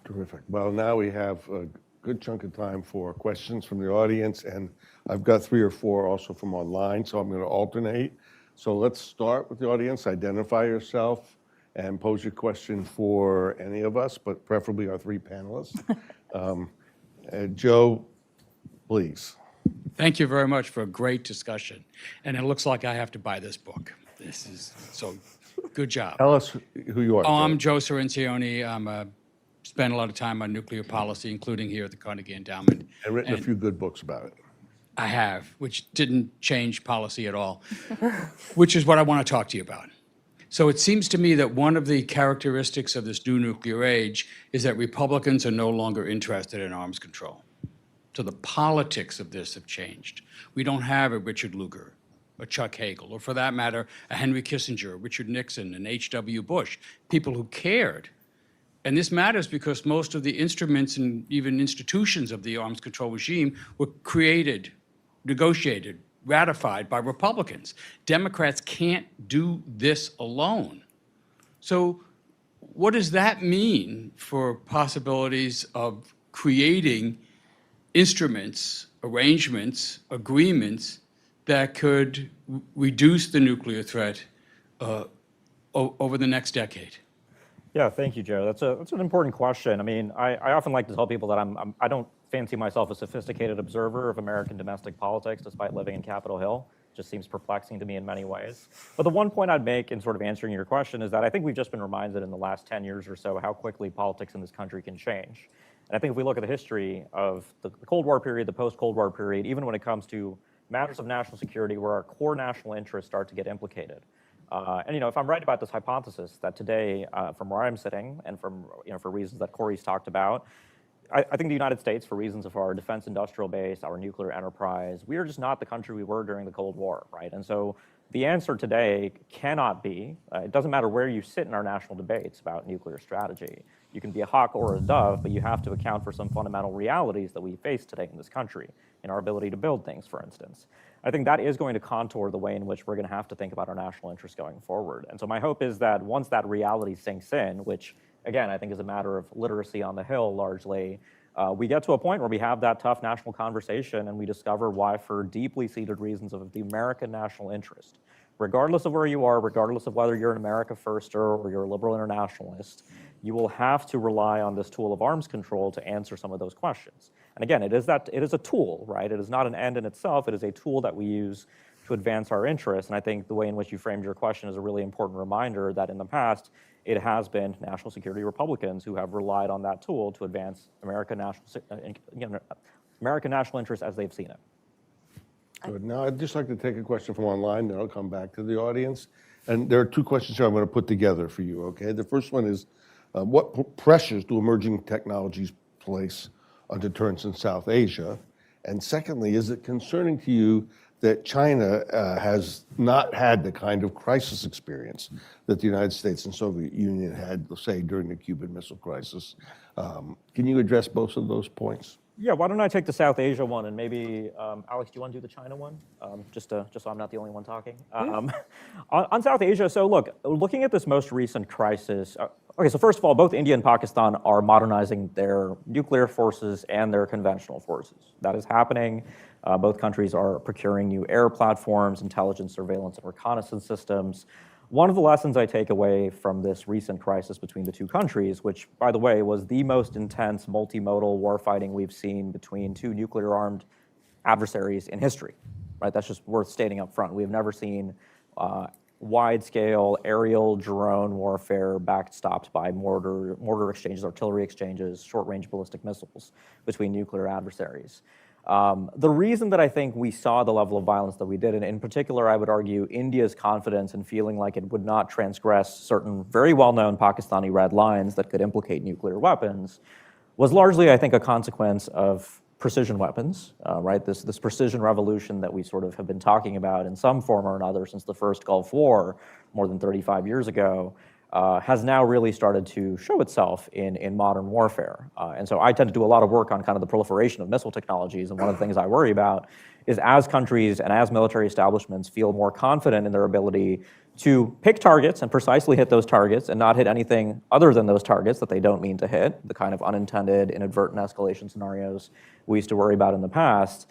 Terrific. Well, now we have a good chunk of time for questions from the audience, and I've got 3 or 4 also from online, so I'm going to alternate. So let's start with the audience. Identify yourself and pose your question for any of us, but preferably our 3 panelists. Joe, please. Thank you very much for a great discussion. And it looks like I have to buy this book. This is so good job. Tell us who you are. I'm Joe Sorrentioni. Spent a lot of time on nuclear policy, including here at the Carnegie Endowment. And written a few good books about it. I have, which didn't change policy at all, which is what I want to talk to you about. So it seems to me that one of the characteristics of this new nuclear age is that Republicans are no longer interested in arms control. So the politics of this have changed. We don't have a Richard Lugar, a Chuck Hagel, or for that matter, a Henry Kissinger, Richard Nixon, and H.W. Bush, people who cared. And this matters because most of the instruments and even institutions of the arms control regime were created, negotiated, ratified by Republicans. Democrats can't do this alone. So what does that mean for possibilities of creating instruments, arrangements, agreements that could reduce the nuclear threat over the next decade? Yeah, thank you, Joe. That's an important question. I mean, I often like to tell people that I don't fancy myself a sophisticated observer of American domestic politics, despite living in Capitol Hill. It just seems perplexing to me in many ways. But the one point I'd make in sort of answering your question is that I think we've just been reminded in the last 10 years or so how quickly politics in this country can change. And I think if we look at the history of the Cold War period, the post-Cold War period, even when it comes to matters of national security where our core national interests start to get implicated. And if I'm right about this hypothesis that today, from where I'm sitting, and from for reasons that Corey's talked about, I think the United States, for reasons of our defense industrial base, our nuclear enterprise, we are just not the country we were during the Cold War, right? And so the answer today cannot be, it doesn't matter where you sit in our national debates about nuclear strategy. You can be a hawk or a dove, but you have to account for some fundamental realities that we face today in this country, in our ability to build things, for instance. I think that is going to contour the way in which we're going to have to think about our national interests going forward. And so my hope is that once that reality sinks in, which again, I think is a matter of literacy on the Hill largely, we get to a point where we have that tough national conversation and we discover why, for deeply seated reasons of the American national interest, regardless of where you are, regardless of whether you're an America firster or you're a liberal internationalist, you will have to rely on this tool of arms control to answer some of those questions. And again, it is a tool, right? It is not an end in itself. It is a tool that we use to advance our interests. And I think the way in which you framed your question is a really important reminder that in the past, it has been national security Republicans who have relied on that tool to advance American national interests as they've seen it. Good. Now, I'd just like to take a question from online, then I'll come back to the audience. And there are two questions here I'm going to put together for you, okay? The first one is, what pressures do emerging technologies place on deterrence in South Asia? And secondly, is it concerning to you that China has not had the kind of crisis experience that the United States and Soviet Union had, let's say, during the Cuban Missile Crisis? Can you address both of those points? Yeah, why don't I take the South Asia one, and maybe, Alex, do you want to do the China one? Just so I'm not the only one talking. On South Asia, so look, looking at this most recent crisis, okay, so first of all, both India and Pakistan are modernizing their nuclear forces and their conventional forces. That is happening. Both countries are procuring new air platforms, intelligence, surveillance, and reconnaissance systems. One of the lessons I take away from this recent crisis between the two countries, which, by the way, was the most intense multimodal warfighting we've seen between two nuclear-armed adversaries in history, right? That's just worth stating up front. We have never seen wide-scale aerial drone warfare backstopped by mortar exchanges, artillery exchanges, short-range ballistic missiles between nuclear adversaries. The reason that I think we saw the level of violence that we did, and in particular, I would argue India's confidence in feeling like it would not transgress certain very well-known Pakistani red lines that could implicate nuclear weapons, was largely, I think, a consequence of precision weapons, right? This precision revolution that we sort of have been talking about in some form or another since the first Gulf War more than 35 years ago, has now really started to show itself in modern warfare. And so I tend to do a lot of work on kind of the proliferation of missile technologies, and one of the things I worry about is as countries and as military establishments feel more confident in their ability to pick targets and precisely hit those targets and not hit anything other than those targets that they don't mean to hit, the kind of unintended, inadvertent escalation scenarios we used to worry about in the past,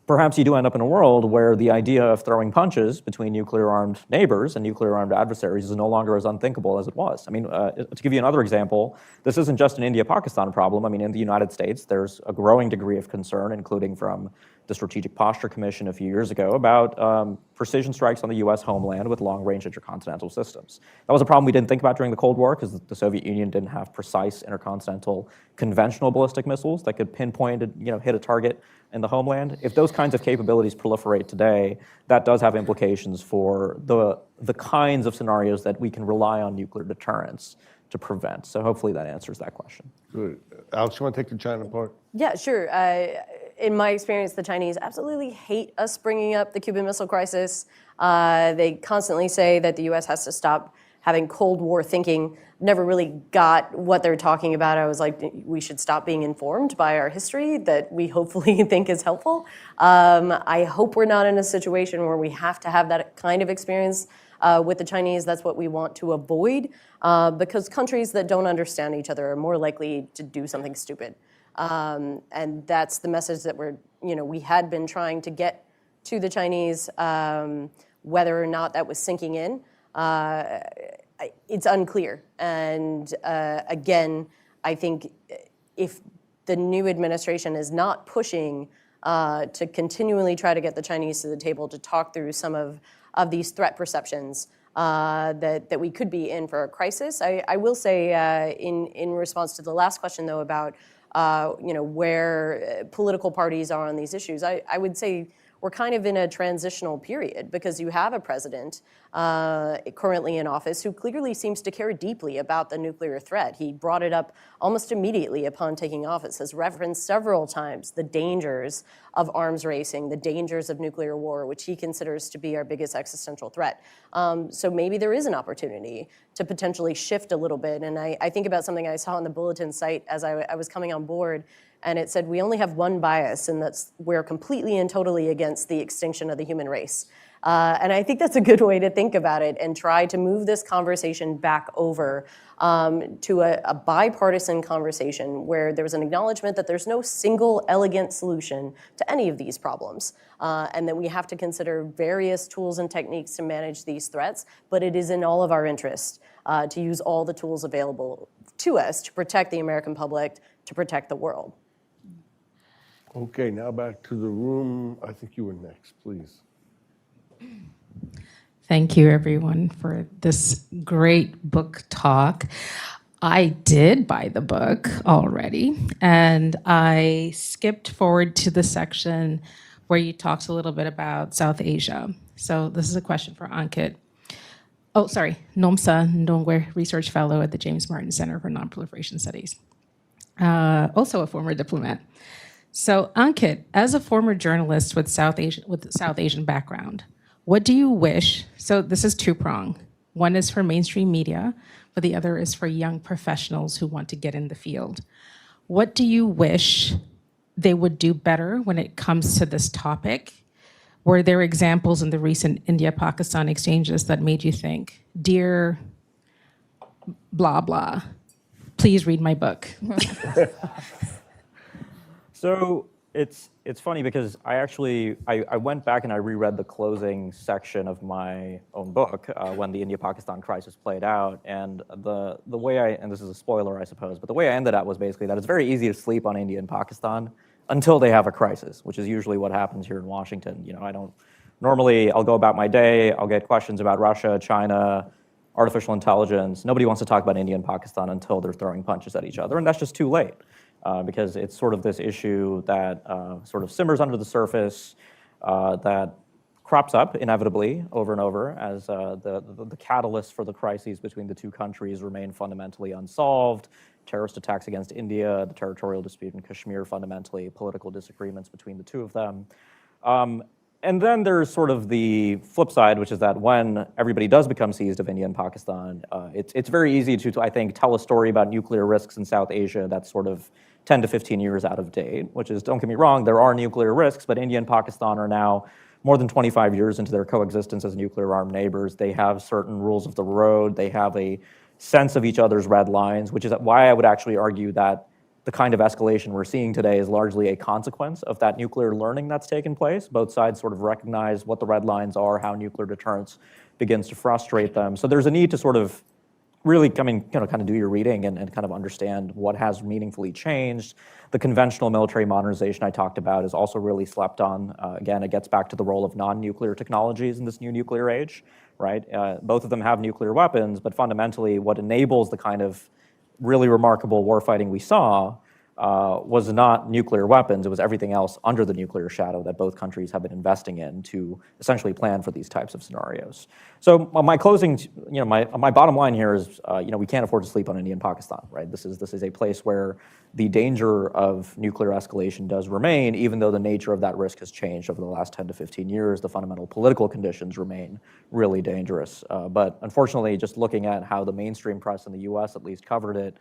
perhaps you do end up in a world where the idea of throwing punches between nuclear-armed neighbors and nuclear-armed adversaries is no longer as unthinkable as it was. I mean, to give you another example, this isn't just an India-Pakistan problem. I mean, in the United States, there's a growing degree of concern, including from the Strategic Posture Commission a few years ago, about precision strikes on the US homeland with long-range intercontinental systems. That was a problem we didn't think about during the Cold War because the Soviet Union didn't have precise intercontinental conventional ballistic missiles that could pinpoint, hit a target in the homeland. If those kinds of capabilities proliferate today, that does have implications for the kinds of scenarios that we can rely on nuclear deterrence to prevent. So hopefully that answers that question. Good. Alex, you want to take the China part? Yeah, sure. In my experience, the Chinese absolutely hate us bringing up the Cuban Missile Crisis. They constantly say that the U.S. has to stop having Cold War thinking. Never really got what they're talking about. I was like, we should stop being informed by our history that we hopefully think is helpful. I hope we're not in a situation where we have to have that kind of experience with the Chinese. That's what we want to avoid, because countries that don't understand each other are more likely to do something stupid. And that's the message that we had been trying to get to the Chinese. Whether or not that was sinking in, it's unclear. And again, I think if the new administration is not pushing to continually try to get the Chinese to the table to talk through some of these threat perceptions, that we could be in for a crisis. I will say in response to the last question, though, about where political parties are on these issues, I would say we're kind of in a transitional period because you have a president currently in office who clearly seems to care deeply about the nuclear threat. He brought it up almost immediately upon taking office, has referenced several times the dangers of arms racing, the dangers of nuclear war, which he considers to be our biggest existential threat. So maybe there is an opportunity to potentially shift a little bit. And I think about something I saw on the Bulletin site as I was coming on board, and it said we only have one bias, and that's we're completely and totally against the extinction of the human race. And I think that's a good way to think about it and try to move this conversation back over to a bipartisan conversation where there's an acknowledgement that there's no single elegant solution to any of these problems, and that we have to consider various tools and techniques to manage these threats, but it is in all of our interest to use all the tools available to us to protect the American public, to protect the world. Okay, now back to the room. I think you were next, please. Thank you, everyone, for this great book talk. I did buy the book already, and I skipped forward to the section where you talked a little bit about South Asia. So this is a question for Ankit. Oh, sorry, Nomsa Ndongwe, Research Fellow at the James Martin Center for Nonproliferation Studies. Also a former diplomat. So Ankit, as a former journalist with South Asian background, what do you wish? So this is two-pronged. One is for mainstream media, but the other is for young professionals who want to get in the field. What do you wish they would do better when it comes to this topic? Were there examples in the recent India-Pakistan exchanges that made you think, dear blah, blah, please read my book? So it's funny because I went back and I reread the closing section of my own book when the India-Pakistan crisis played out, and the way and this is a spoiler, I suppose, but the way I ended up was basically that it's very easy to sleep on India and Pakistan until they have a crisis, which is usually what happens here in Washington. You know, I'll go about my day, I'll get questions about Russia, China, artificial intelligence. Nobody wants to talk about India and Pakistan until they're throwing punches at each other, and that's just too late. Because it's sort of this issue that sort of simmers under the surface, that crops up inevitably over and over as the catalysts for the crises between the two countries remain fundamentally unsolved. Terrorist attacks against India, the territorial dispute in Kashmir, fundamentally political disagreements between the two of them. And then there's sort of the flip side, which is that when everybody does become seized of India and Pakistan, it's very easy to, I think, tell a story about nuclear risks in South Asia that's sort of 10 to 15 years out of date, which is, don't get me wrong, there are nuclear risks, but India and Pakistan are now more than 25 years into their coexistence as nuclear-armed neighbors. They have certain rules of the road. They have a sense of each other's red lines, which is why I would actually argue that the kind of escalation we're seeing today is largely a consequence of that nuclear learning that's taken place. Both sides sort of recognize what the red lines are, how nuclear deterrence begins to frustrate them. So there's a need to sort of really kind of do your reading and kind of understand what has meaningfully changed. The conventional military modernization I talked about is also really slept on. Again, it gets back to the role of non-nuclear technologies in this new nuclear age, right? Both of them have nuclear weapons, but fundamentally what enables the kind of really remarkable warfighting we saw was not nuclear weapons, it was everything else under the nuclear shadow that both countries have been investing in to essentially plan for these types of scenarios. So my closing, my bottom line here is, we can't afford to sleep on India and Pakistan, right? This is a place where the danger of nuclear escalation does remain, even though the nature of that risk has changed over the last 10 to 15 years. The fundamental political conditions remain really dangerous. But unfortunately, just looking at how the mainstream press in the US at least covered it,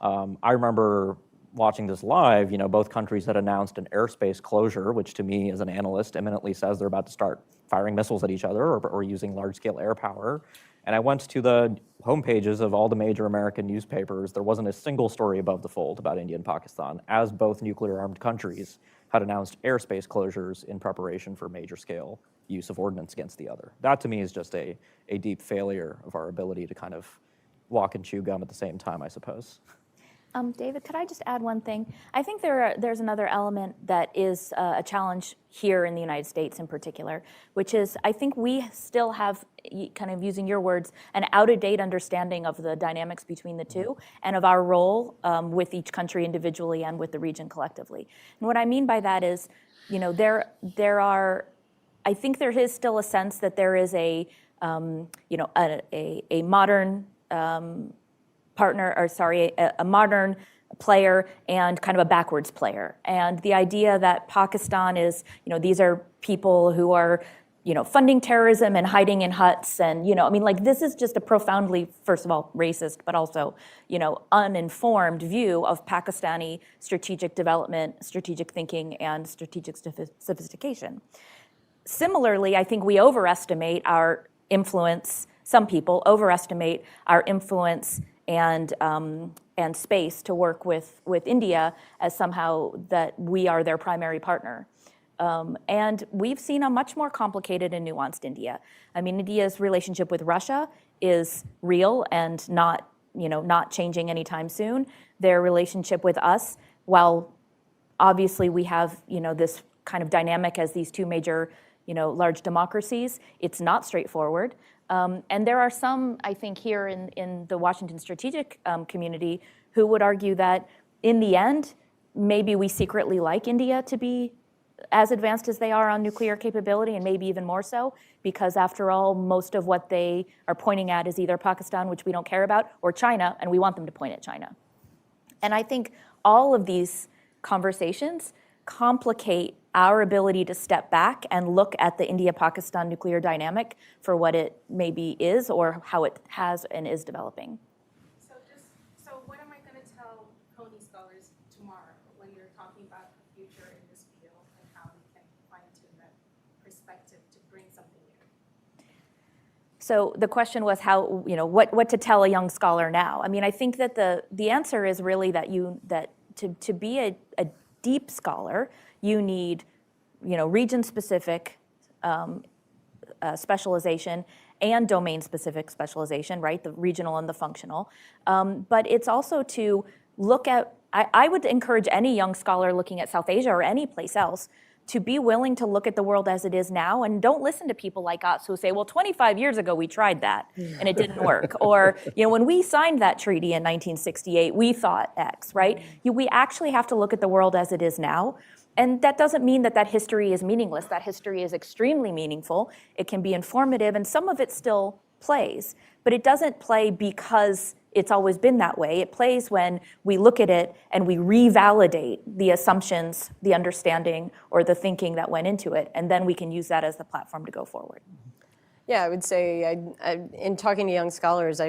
I remember watching this live, both countries had announced an airspace closure, which to me as an analyst eminently says they're about to start firing missiles at each other or using large-scale air power. And I went to the homepages of all the major American newspapers. There wasn't a single story above the fold about India and Pakistan, as both nuclear-armed countries had announced airspace closures in preparation for major-scale use of ordnance against the other. That to me is just a deep failure of our ability to kind of walk and chew gum at the same time, I suppose. David, could I just add one thing? I think there's another element that is a challenge here in the United States in particular, which is I think we still have, kind of using your words, an out-of-date understanding of the dynamics between the two and of our role with each country individually and with the region collectively. And what I mean by that is, there are I think there is still a sense that there is a modern partner, or sorry, a modern player and kind of a backwards player. And the idea that Pakistan is, these are people who are, funding terrorism and hiding in huts, and this is just a profoundly, first of all, racist, but also, uninformed view of Pakistani strategic development, strategic thinking, and strategic sophistication. Similarly, I think we overestimate our influence. Some people overestimate our influence and space to work with India as somehow that we are their primary partner. And we've seen a much more complicated and nuanced India. I mean, India's relationship with Russia is real and not changing anytime soon. Their relationship with us, while obviously we have, this kind of dynamic as these two major, large democracies, it's not straightforward. And there are some, I think, here in the Washington strategic community who would argue that in the end, maybe we secretly like India to be as advanced as they are on nuclear capability, and maybe even more so, because after all, most of what they are pointing at is either Pakistan, which we don't care about, or China, and we want them to point at China. And I think all of these conversations complicate our ability to step back and look at the India-Pakistan nuclear dynamic for what it maybe is or how it has and is developing. So what am I going to tell Coney scholars tomorrow when you're talking about the future in this field and how we can fine-tune that perspective to bring something new? So the question was how, what to tell a young scholar now. I mean, I think that the answer is really that to be a deep scholar, you need, region-specific specialization and domain-specific specialization, right? The regional and the functional. But it's also to look at, I would encourage any young scholar looking at South Asia or any place else to be willing to look at the world as it is now, and don't listen to people like us who say, well, 25 years ago we tried that and it didn't work. Or, when we signed that treaty in 1968, we thought X, right? We actually have to look at the world as it is now. And that doesn't mean that history is meaningless. That history is extremely meaningful. It can be informative, and some of it still plays. But it doesn't play because it's always been that way. It plays when we look at it and we revalidate the assumptions, the understanding, or the thinking that went into it. And then we can use that as the platform to go forward. Yeah, I would say, in talking to young scholars,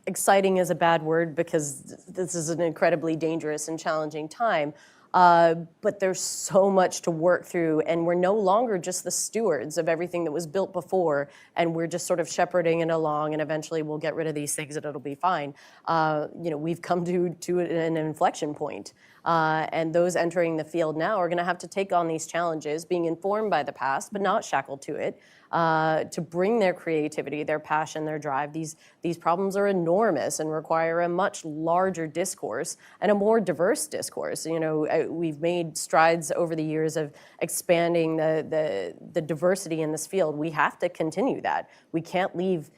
exciting is a bad word because this is an incredibly dangerous and challenging time. But there's so much to work through, and we're no longer just the stewards of everything that was built before, and we're just sort of shepherding it along, and eventually we'll get rid of these things and it'll be fine. We've come to an inflection point, and those entering the field now are going to have to take on these challenges, being informed by the past, but not shackled to it, to bring their creativity, their passion, their drive. These problems are enormous and require a much larger discourse and a more diverse discourse. We've made strides over the years of expanding the diversity in this field. We have to continue that. We can't leave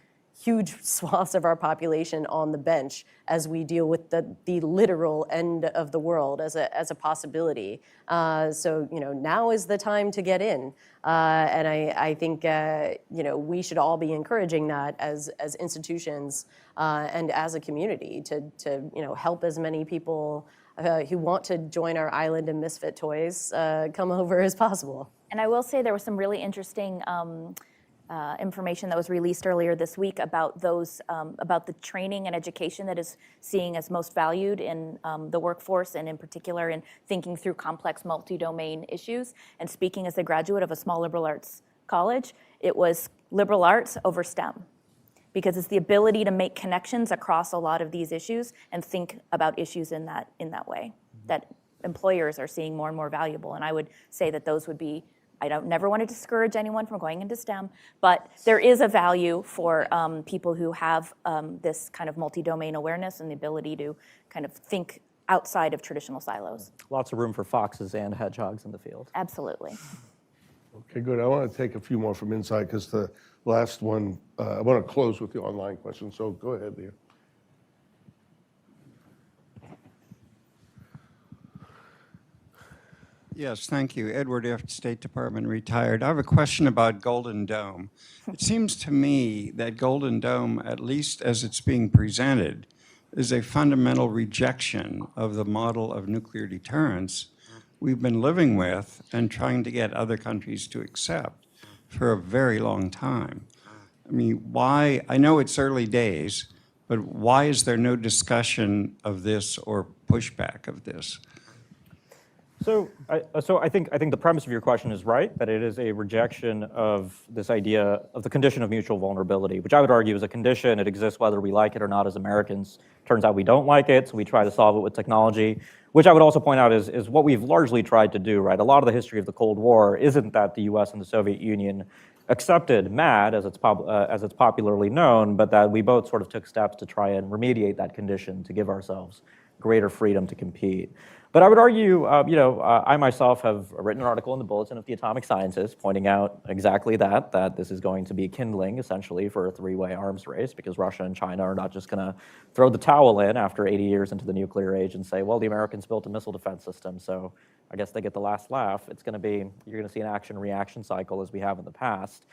huge swaths of our population on the bench as we deal with the literal end of the world as a possibility. So now is the time to get in, and I think we should all be encouraging that as institutions and as a community to help as many people who want to join our island of misfit toys come over as possible. And I will say there was some really interesting information that was released earlier this week about about the training and education that is seeing as most valued in the workforce, and in particular in thinking through complex multi-domain issues. And speaking as a graduate of a small liberal arts college, it was liberal arts over STEM, because it's the ability to make connections across a lot of these issues and think about issues in that way that employers are seeing more and more valuable. And I would say that those would be, I don't never want to discourage anyone from going into STEM, but there is a value for people who have this kind of multi-domain awareness and the ability to kind of think outside of traditional silos. Lots of room for foxes and hedgehogs in the field. Absolutely. Okay, good. I want to take a few more from inside because the last one, I want to close with the online question, so go ahead, Leah. Yes, thank you. Edward F., State Department, retired. I have a question about Golden Dome. It seems to me that Golden Dome, at least as it's being presented, is a fundamental rejection of the model of nuclear deterrence we've been living with and trying to get other countries to accept for a very long time. I mean, why, I know it's early days, but why is there no discussion of this or pushback of this? So I think the premise of your question is right, that it is a rejection of this idea of the condition of mutual vulnerability, which I would argue is a condition. It exists whether we like it or not as Americans. Turns out we don't like it, so we try to solve it with technology, which I would also point out is what we've largely tried to do, right? A lot of the history of the Cold War isn't that the US and the Soviet Union accepted MAD, as it's popularly known, but that we both sort of took steps to try and remediate that condition to give ourselves greater freedom to compete. But I would argue, I myself have written an article in the Bulletin of the Atomic Sciences pointing out exactly that this is going to be kindling, essentially, for a three-way arms race, because Russia and China are not just going to throw the towel in after 80 years into the nuclear age and say, well, the Americans built a missile defense system, so I guess they get the last laugh. It's going to be, you're going to see an action-reaction cycle as we have in the past.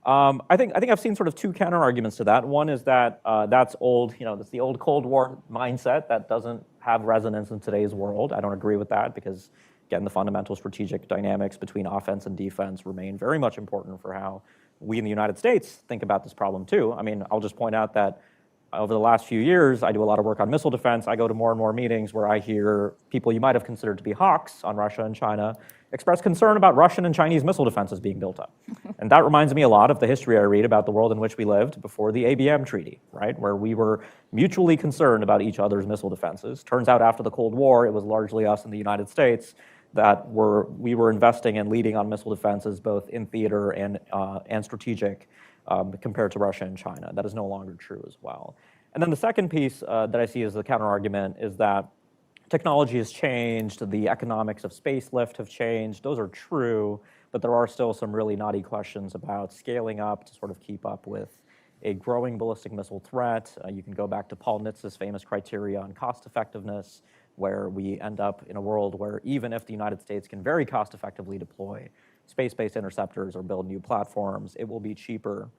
I think I've seen sort of two counter arguments to that. One is that that's old, that's the old Cold War mindset that doesn't have resonance in today's world. I don't agree with that because, again, the fundamental strategic dynamics between offense and defense remain very much important for how we in the United States think about this problem too. I mean, I'll just point out that over the last few years, I do a lot of work on missile defense. I go to more and more meetings where I hear people you might have considered to be hawks on Russia and China express concern about Russian and Chinese missile defenses being built up. And that reminds me a lot of the history I read about the world in which we lived before the ABM treaty, right? Where we were mutually concerned about each other's missile defenses. Turns out after the Cold War, it was largely us in the United States that we were investing and leading on missile defenses, both in theater and strategic, compared to Russia and China. That is no longer true as well. And then the second piece that I see as the counter argument is that technology has changed, the economics of space lift have changed. Those are true, but there are still some really knotty questions about scaling up to sort of keep up with a growing ballistic missile threat. You can go back to Paul Nitz's famous criteria on cost effectiveness, where we end up in a world where even if the United States can very cost effectively deploy space-based interceptors or build new platforms, it will be cheaper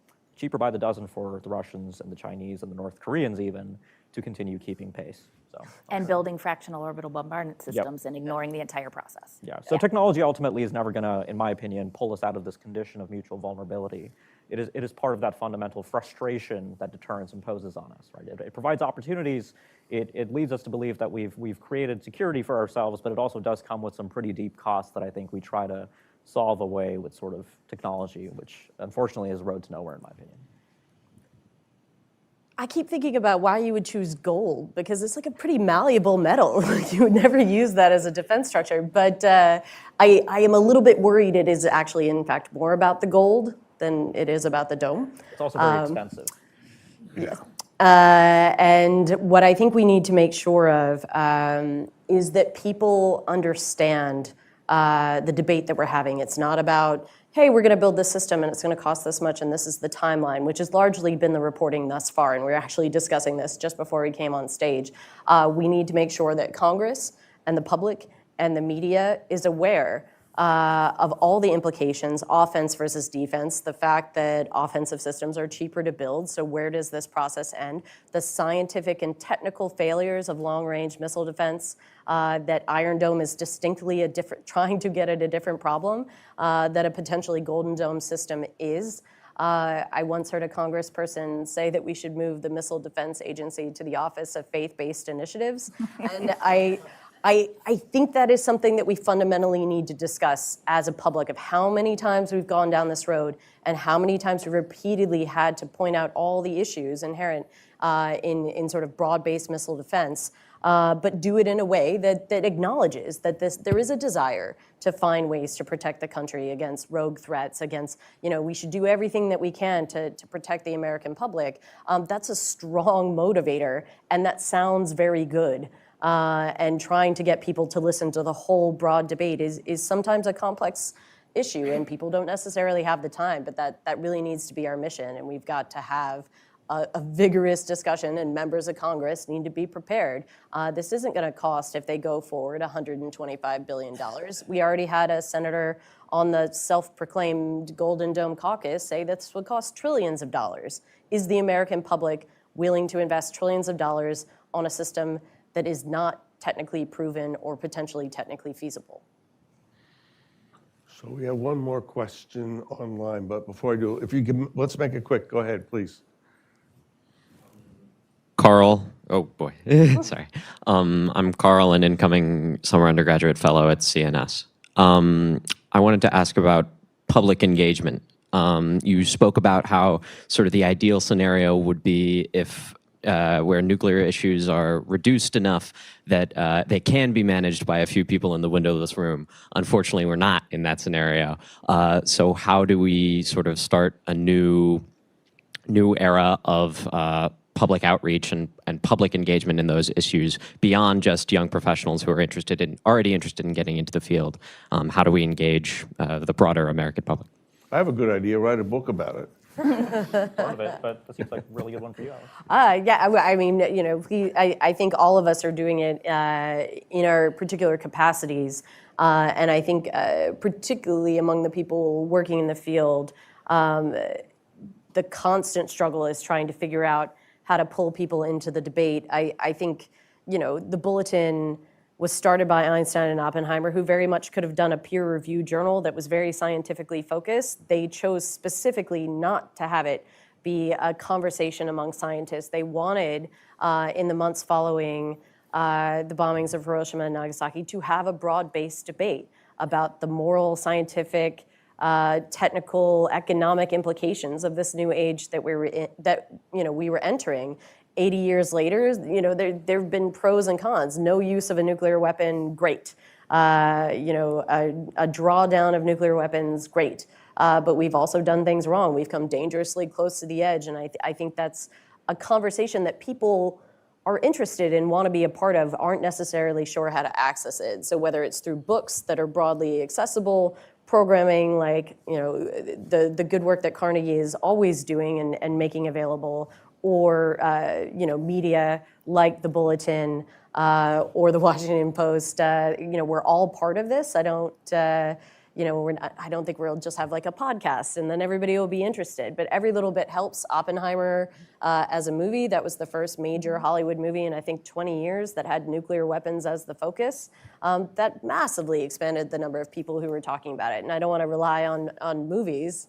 by the dozen for the Russians and the Chinese and the North Koreans even to continue keeping pace. So, and building fractional orbital bombardment systems and ignoring the entire process. Yeah, so technology ultimately is never gonna, in my opinion, pull us out of this condition of mutual vulnerability. It is part of that fundamental frustration that deterrence imposes on us, right? It provides opportunities, it leads us to believe that we've created security for ourselves, but it also does come with some pretty deep costs that I think we try to solve away with sort of technology, which unfortunately is a road to nowhere in my opinion. I keep thinking about why you would choose gold, because it's like a pretty malleable metal. You would never use that as a defense structure. But I am a little bit worried it is actually, in fact, more about the gold than it is about the dome. It's also very expensive. Yeah. And what I think we need to make sure of is that people understand the debate that we're having. It's not about, hey, we're going to build this system and it's going to cost this much and this is the timeline, which has largely been the reporting thus far. And we're actually discussing this just before we came on stage. We need to make sure that Congress and the public and the media is aware of all the implications, offense versus defense, the fact that offensive systems are cheaper to build, so where does this process end? The scientific and technical failures of long-range missile defense, that Iron Dome is distinctly trying to get at a different problem that a potentially Golden Dome system is. I once heard a congressperson say that we should move the Missile Defense Agency to the Office of Faith-Based Initiatives, and I think that is something that we fundamentally need to discuss as a public, of how many times we've gone down this road and how many times we've repeatedly had to point out all the issues inherent in sort of broad-based missile defense, but do it in a way that acknowledges that there is a desire to find ways to protect the country against rogue threats, against, we should do everything that we can to protect the American public. That's a strong motivator, and that sounds very good. And trying to get people to listen to the whole broad debate is sometimes a complex issue, and people don't necessarily have the time, but that really needs to be our mission, and we've got to have a vigorous discussion, and members of Congress need to be prepared. This isn't going to cost, if they go forward, $125 billion. We already had a senator on the self-proclaimed Golden Dome caucus say this would cost trillions of dollars. Is the American public willing to invest trillions of dollars on a system that is not technically proven or potentially technically feasible? So we have one more question online, but before I do, if you can, let's make it quick. Go ahead, please. Carl, oh boy, sorry. I'm Carl, an incoming summer undergraduate fellow at CNS. I wanted to ask about public engagement. You spoke about how sort of the ideal scenario would be if where nuclear issues are reduced enough that they can be managed by a few people in the windowless room. Unfortunately, we're not in that scenario. So how do we sort of start a new era of public outreach and public engagement in those issues beyond just young professionals who are already interested in getting into the field? How do we engage the broader American public? I have a good idea. Write a book about it. Part of it, but that seems like a really good one for you, Alex. Yeah, I mean, you know, I think all of us are doing it in our particular capacities. And I think particularly among the people working in the field, the constant struggle is trying to figure out how to pull people into the debate. I think, you know, the bulletin was started by Einstein and Oppenheimer, who very much could have done a peer-reviewed journal that was very scientifically focused. They chose specifically not to have it be a conversation among scientists. They wanted, in the months following the bombings of Hiroshima and Nagasaki, to have a broad-based debate about the moral, scientific, technical, economic implications of this new age that we were entering. 80 years later, you know, there have been pros and cons. No use of a nuclear weapon, great. You know, a drawdown of nuclear weapons, great. But we've also done things wrong. We've come dangerously close to the edge, and I think that's a conversation that people are interested in, want to be a part of, aren't necessarily sure how to access it. So whether it's through books that are broadly accessible, programming like, you know, the good work that Carnegie is always doing and making available, or you know, media like the Bulletin or the Washington Post. You know, we're all part of this. I don't think we'll just have like a podcast and then everybody will be interested. But every little bit helps. Oppenheimer, as a movie, that was the first major Hollywood movie in I think 20 years that had nuclear weapons as the focus. That massively expanded the number of people who were talking about it. And I don't want to rely on movies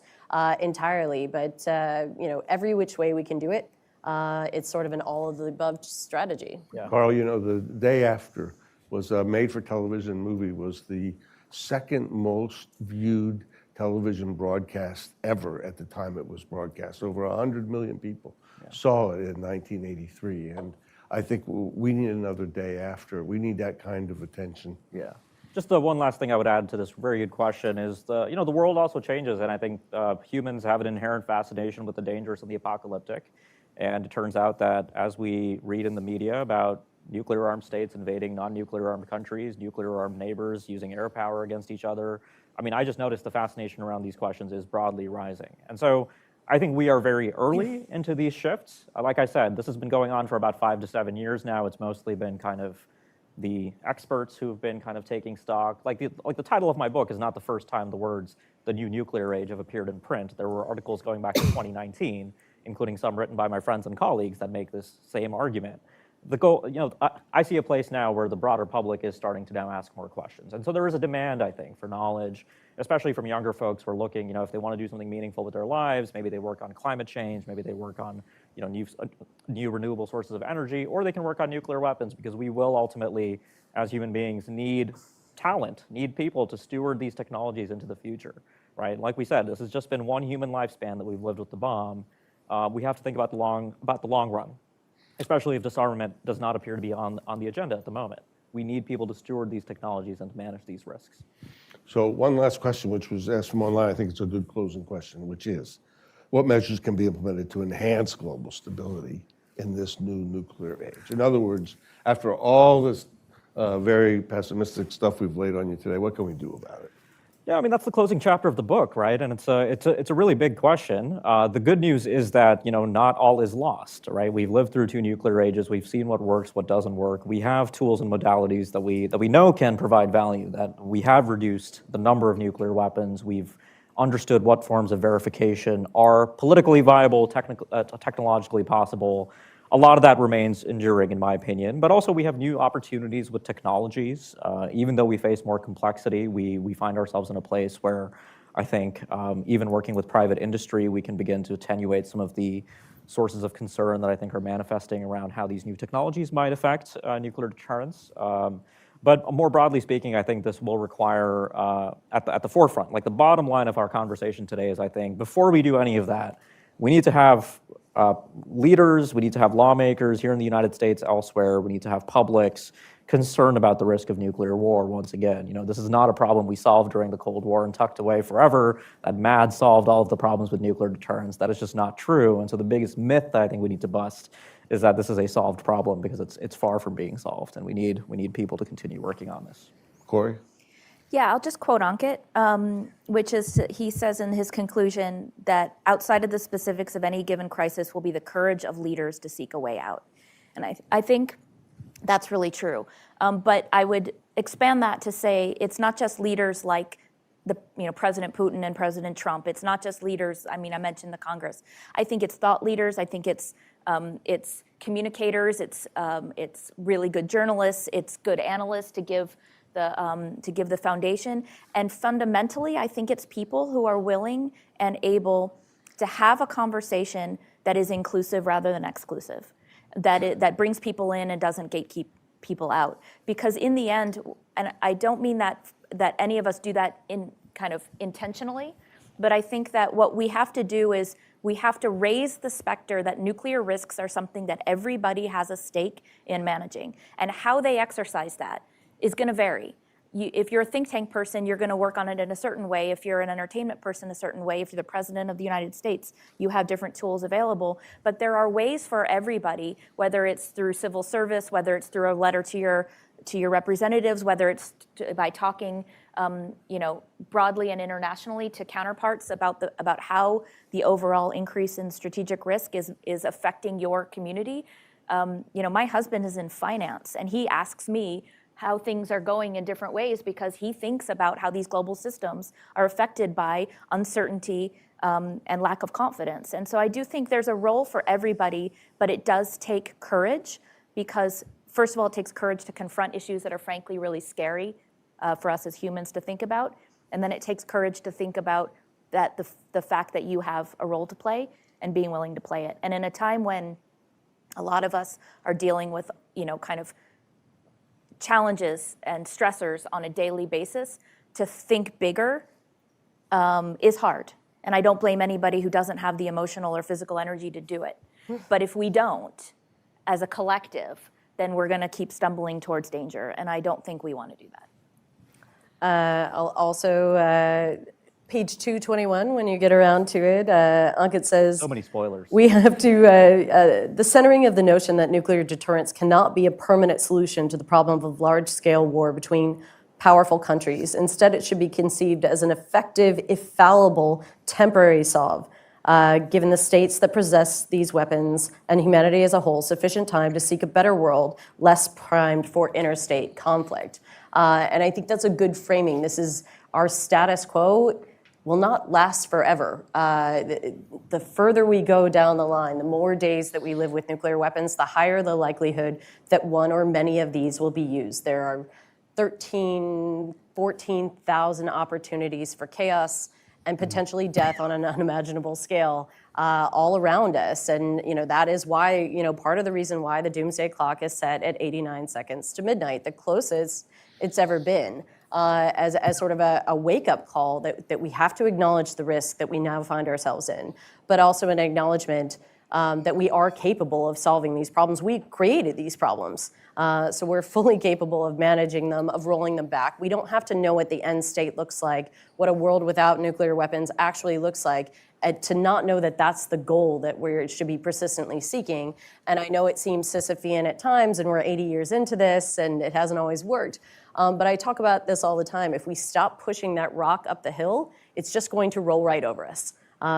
entirely, but you know, every which way we can do it. It's sort of an all of the above strategy. Yeah. Carl, you know, the day after was a made-for-television movie, was the second most viewed television broadcast ever at the time it was broadcast. Over 100 million people saw it in 1983. And I think we need another day after. We need that kind of attention. Yeah. Just the one last thing I would add to this very good question is the world also changes, and I think humans have an inherent fascination with the dangerous and the apocalyptic. And it turns out that as we read in the media about nuclear-armed states invading non-nuclear-armed countries, nuclear-armed neighbors using air power against each other, I mean, I just noticed the fascination around these questions is broadly rising. And so I think we are very early into these shifts. Like I said, this has been going on for about 5 to 7 years now. It's mostly been kind of the experts who've been kind of taking stock. Like the title of my book is not the first time the words "the new nuclear age" have appeared in print. There were articles going back to 2019, including some written by my friends and colleagues that make this same argument. The goal, you know, I see a place now where the broader public is starting to now ask more questions. And so there is a demand, I think, for knowledge, especially from younger folks who are looking, you know, if they want to do something meaningful with their lives, maybe they work on climate change, maybe they work on, you know, new renewable sources of energy, or they can work on nuclear weapons, because we will ultimately, as human beings, need talent, need people to steward these technologies into the future, right? Like we said, this has just been one human lifespan that we've lived with the bomb. We have to think about the long run, especially if disarmament does not appear to be on the agenda at the moment. We need people to steward these technologies and to manage these risks. So one last question, which was asked from online, I think it's a good closing question, which is, what measures can be implemented to enhance global stability in this new nuclear age? In other words, after all this very pessimistic stuff we've laid on you today, what can we do about it? Yeah, I mean, that's the closing chapter of the book, right? And it's a really big question. The good news is that, not all is lost, right? We've lived through 2 nuclear ages. We've seen what works, what doesn't work. We have tools and modalities that we know can provide value, that we have reduced the number of nuclear weapons. We've understood what forms of verification are politically viable, technologically possible. A lot of that remains enduring, in my opinion, but also we have new opportunities with technologies. Even though we face more complexity, we find ourselves in a place where I think even working with private industry, we can begin to attenuate some of the sources of concern that I think are manifesting around how these new technologies might affect nuclear deterrence. But more broadly speaking, I think this will require, at the forefront, like the bottom line of our conversation today is, I think, before we do any of that, we need to have leaders, we need to have lawmakers here in the United States, elsewhere, we need to have publics concerned about the risk of nuclear war once again. This is not a problem we solved during the Cold War and tucked away forever, that MAD solved all of the problems with nuclear deterrence. That is just not true. And so the biggest myth that I think we need to bust is that this is a solved problem, because it's far from being solved, and we need people to continue working on this. Corey? Yeah, I'll just quote Ankit, which is, he says in his conclusion that outside of the specifics of any given crisis will be the courage of leaders to seek a way out. And I think that's really true. But I would expand that to say it's not just leaders like President Putin and President Trump. It's not just leaders. I mean, I mentioned the Congress. I think it's thought leaders. I think it's communicators. It's really good journalists. It's good analysts to give the foundation. And fundamentally, I think it's people who are willing and able to have a conversation that is inclusive rather than exclusive, that brings people in and doesn't gatekeep people out. Because in the end, and I don't mean that any of us do that in kind of intentionally, but I think that what we have to do is we have to raise the specter that nuclear risks are something that everybody has a stake in managing. And how they exercise that is going to vary. If you're a think tank person, you're going to work on it in a certain way. If you're an entertainment person, a certain way. If you're the president of the United States, you have different tools available. But there are ways for everybody, whether it's through civil service, whether it's through a letter to your representatives, whether it's by talking broadly and internationally to counterparts about how the overall increase in strategic risk is affecting your community. My husband is in finance, and he asks me how things are going in different ways because he thinks about how these global systems are affected by uncertainty and lack of confidence. And so I do think there's a role for everybody, but it does take courage because, first of all, it takes courage to confront issues that are frankly really scary for us as humans to think about. And then it takes courage to think about that the fact that you have a role to play and being willing to play it. And in a time when a lot of us are dealing with, kind of challenges and stressors on a daily basis, to think bigger is hard. And I don't blame anybody who doesn't have the emotional or physical energy to do it. But if we don't, as a collective, then we're going to keep stumbling towards danger. And I don't think we want to do that. I'll also, page 221, when you get around to it, Ankit says, So many spoilers. we have to, the centering of the notion that nuclear deterrence cannot be a permanent solution to the problem of large-scale war between powerful countries. Instead, it should be conceived as an effective, if fallible, temporary solve, given the states that possess these weapons and humanity as a whole sufficient time to seek a better world, less primed for interstate conflict. And I think that's a good framing. This is our status quo will not last forever. The further we go down the line, the more days that we live with nuclear weapons, the higher the likelihood that one or many of these will be used. There are 14,000 opportunities for chaos and potentially death on an unimaginable scale all around us. And that is why, part of the reason why the doomsday clock is set at 89 seconds to midnight, the closest it's ever been, as sort of a wake-up call that we have to acknowledge the risk that we now find ourselves in, but also an acknowledgement that we are capable of solving these problems. We created these problems. So we're fully capable of managing them, of rolling them back. We don't have to know what the end state looks like, what a world without nuclear weapons actually looks like, to not know that that's the goal that we should be persistently seeking. And I know it seems Sisyphean at times, and we're 80 years into this, and it hasn't always worked. But I talk about this all the time. If we stop pushing that rock up the hill, it's just going to roll right over us.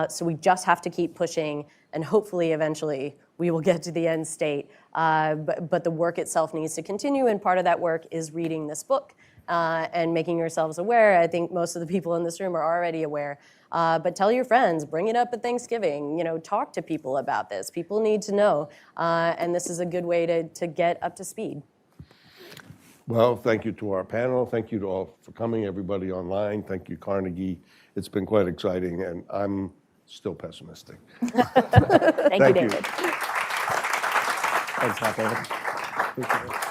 So we just have to keep pushing, and hopefully eventually we will get to the end state. But the work itself needs to continue, and part of that work is reading this book and making yourselves aware. I think most of the people in this room are already aware. But tell your friends, bring it up at Thanksgiving, talk to people about this. People need to know, and this is a good way to get up to speed. Well, thank you to our panel. Thank you to all for coming, everybody online. Thank you, Carnegie. It's been quite exciting, and I'm still pessimistic. Thank you, David. Thanks, Matt, David.